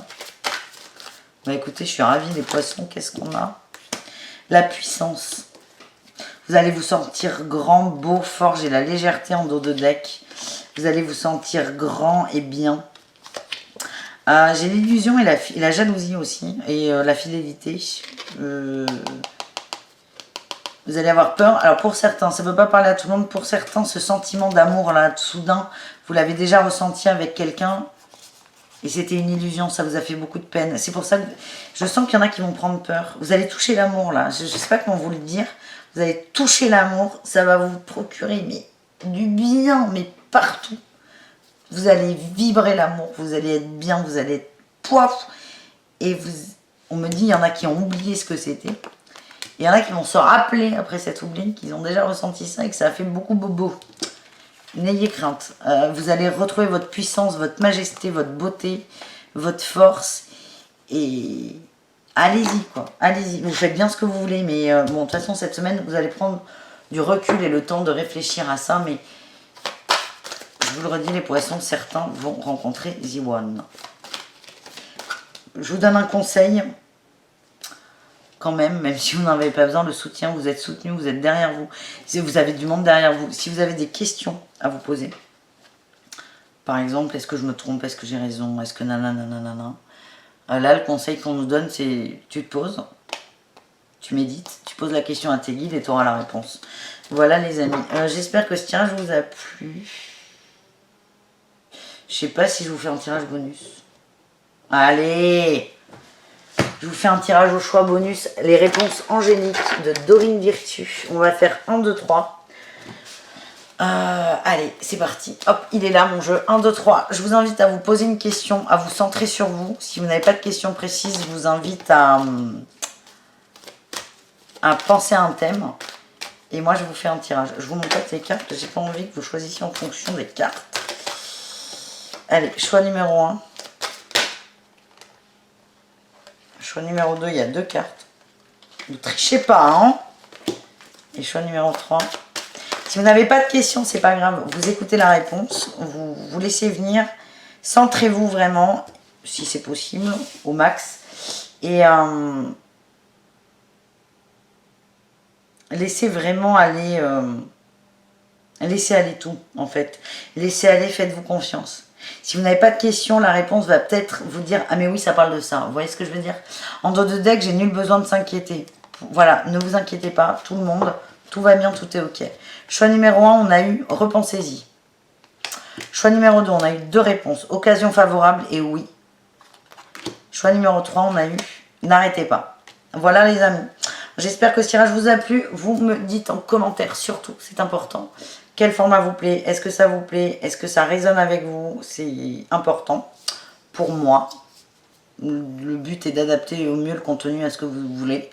Bah écoutez, je suis ravie, les poissons. Qu'est-ce qu'on a? La puissance. Vous allez vous sentir grand, beau, fort. J'ai la légèreté en dos de deck. Vous allez vous sentir grand et bien. J'ai l'illusion et la jalousie aussi. Et la fidélité. Vous allez avoir peur. Alors pour certains, ça ne peut pas parler à tout le monde. Pour certains, ce sentiment d'amour là, soudain, vous l'avez déjà ressenti avec quelqu'un. Et c'était une illusion, ça vous a fait beaucoup de peine. C'est pour ça que je sens qu'il y en a qui vont prendre peur. Vous allez toucher l'amour là. Je ne sais pas comment vous le dire. Vous allez toucher l'amour. Ça va vous procurer mais, du bien, mais partout. Vous allez vibrer l'amour. Vous allez être bien. Vous allez être poif. Et on me dit, il y en a qui ont oublié ce que c'était. Il y en a qui vont se rappeler après cet oubli, qu'ils ont déjà ressenti ça et que ça a fait beaucoup bobo. N'ayez crainte. Vous allez retrouver votre puissance, votre majesté, votre beauté, votre force. Et allez-y, quoi. Allez-y. Vous faites bien ce que vous voulez. Mais bon, de toute façon, cette semaine, vous allez prendre du recul et le temps de réfléchir à ça. Mais je vous le redis, les poissons, certains vont rencontrer The One. Je vous donne un conseil. quand même si vous n'en avez pas besoin, le soutien, vous êtes soutenu, vous êtes derrière vous. Si vous avez du monde derrière vous, si vous avez des questions à vous poser, par exemple, est-ce que je me trompe, est-ce que j'ai raison, est-ce que nanana. Là, le conseil qu'on nous donne, c'est tu te poses, tu médites, tu poses la question à tes guides et tu auras la réponse. Voilà les amis, j'espère que ce tirage vous a plu. Je sais pas si je vous fais un tirage bonus. Allez, je vous fais un tirage au choix bonus. Les réponses angéliques de Dorine Virtue. On va faire 1, 2, 3. Allez, c'est parti. Hop, il est là mon jeu. 1, 2, 3. Je vous invite à vous poser une question, à vous centrer sur vous. Si vous n'avez pas de questions précises, je vous invite à penser à un thème. Et moi, je vous fais un tirage. Je vous montre pas ces cartes. J'ai pas envie que vous choisissiez en fonction des cartes. Allez, choix numéro 1. Choix numéro 2, il y a 2 cartes. Ne trichez pas, hein. Et choix numéro 3. Si vous n'avez pas de questions, c'est pas grave. Vous écoutez la réponse. Vous vous laissez venir. Centrez-vous vraiment, si c'est possible, au max. Et laissez vraiment aller... laissez aller tout, en fait. Laissez aller, faites-vous confiance. Si vous n'avez pas de questions, la réponse va peut-être vous dire « Ah mais oui, ça parle de ça ». Vous voyez ce que je veux dire? En dos de deck, j'ai nul besoin de s'inquiéter. Voilà, ne vous inquiétez pas, tout le monde, tout va bien, tout est ok. Choix numéro 1, on a eu « Repensez-y ». Choix numéro 2, on a eu 2 réponses. Occasion favorable et oui. Choix numéro 3, on a eu « N'arrêtez pas ». Voilà les amis. J'espère que ce tirage vous a plu. Vous me dites en commentaire surtout, c'est important. Quel format vous plaît? Est-ce que ça vous plaît? Est-ce que ça résonne avec vous? C'est important pour moi. Le but est d'adapter au mieux le contenu à ce que vous voulez.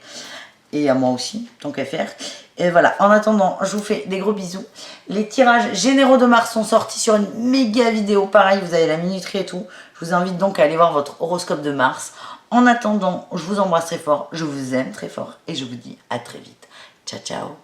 Et à moi aussi, tant qu'à faire. Et voilà, en attendant, je vous fais des gros bisous. Les tirages généraux de Mars sont sortis sur une méga vidéo. Pareil, vous avez la minuterie et tout. Je vous invite donc à aller voir votre horoscope de Mars. En attendant, je vous embrasse très fort. Je vous aime très fort. Et je vous dis à très vite. Ciao, ciao.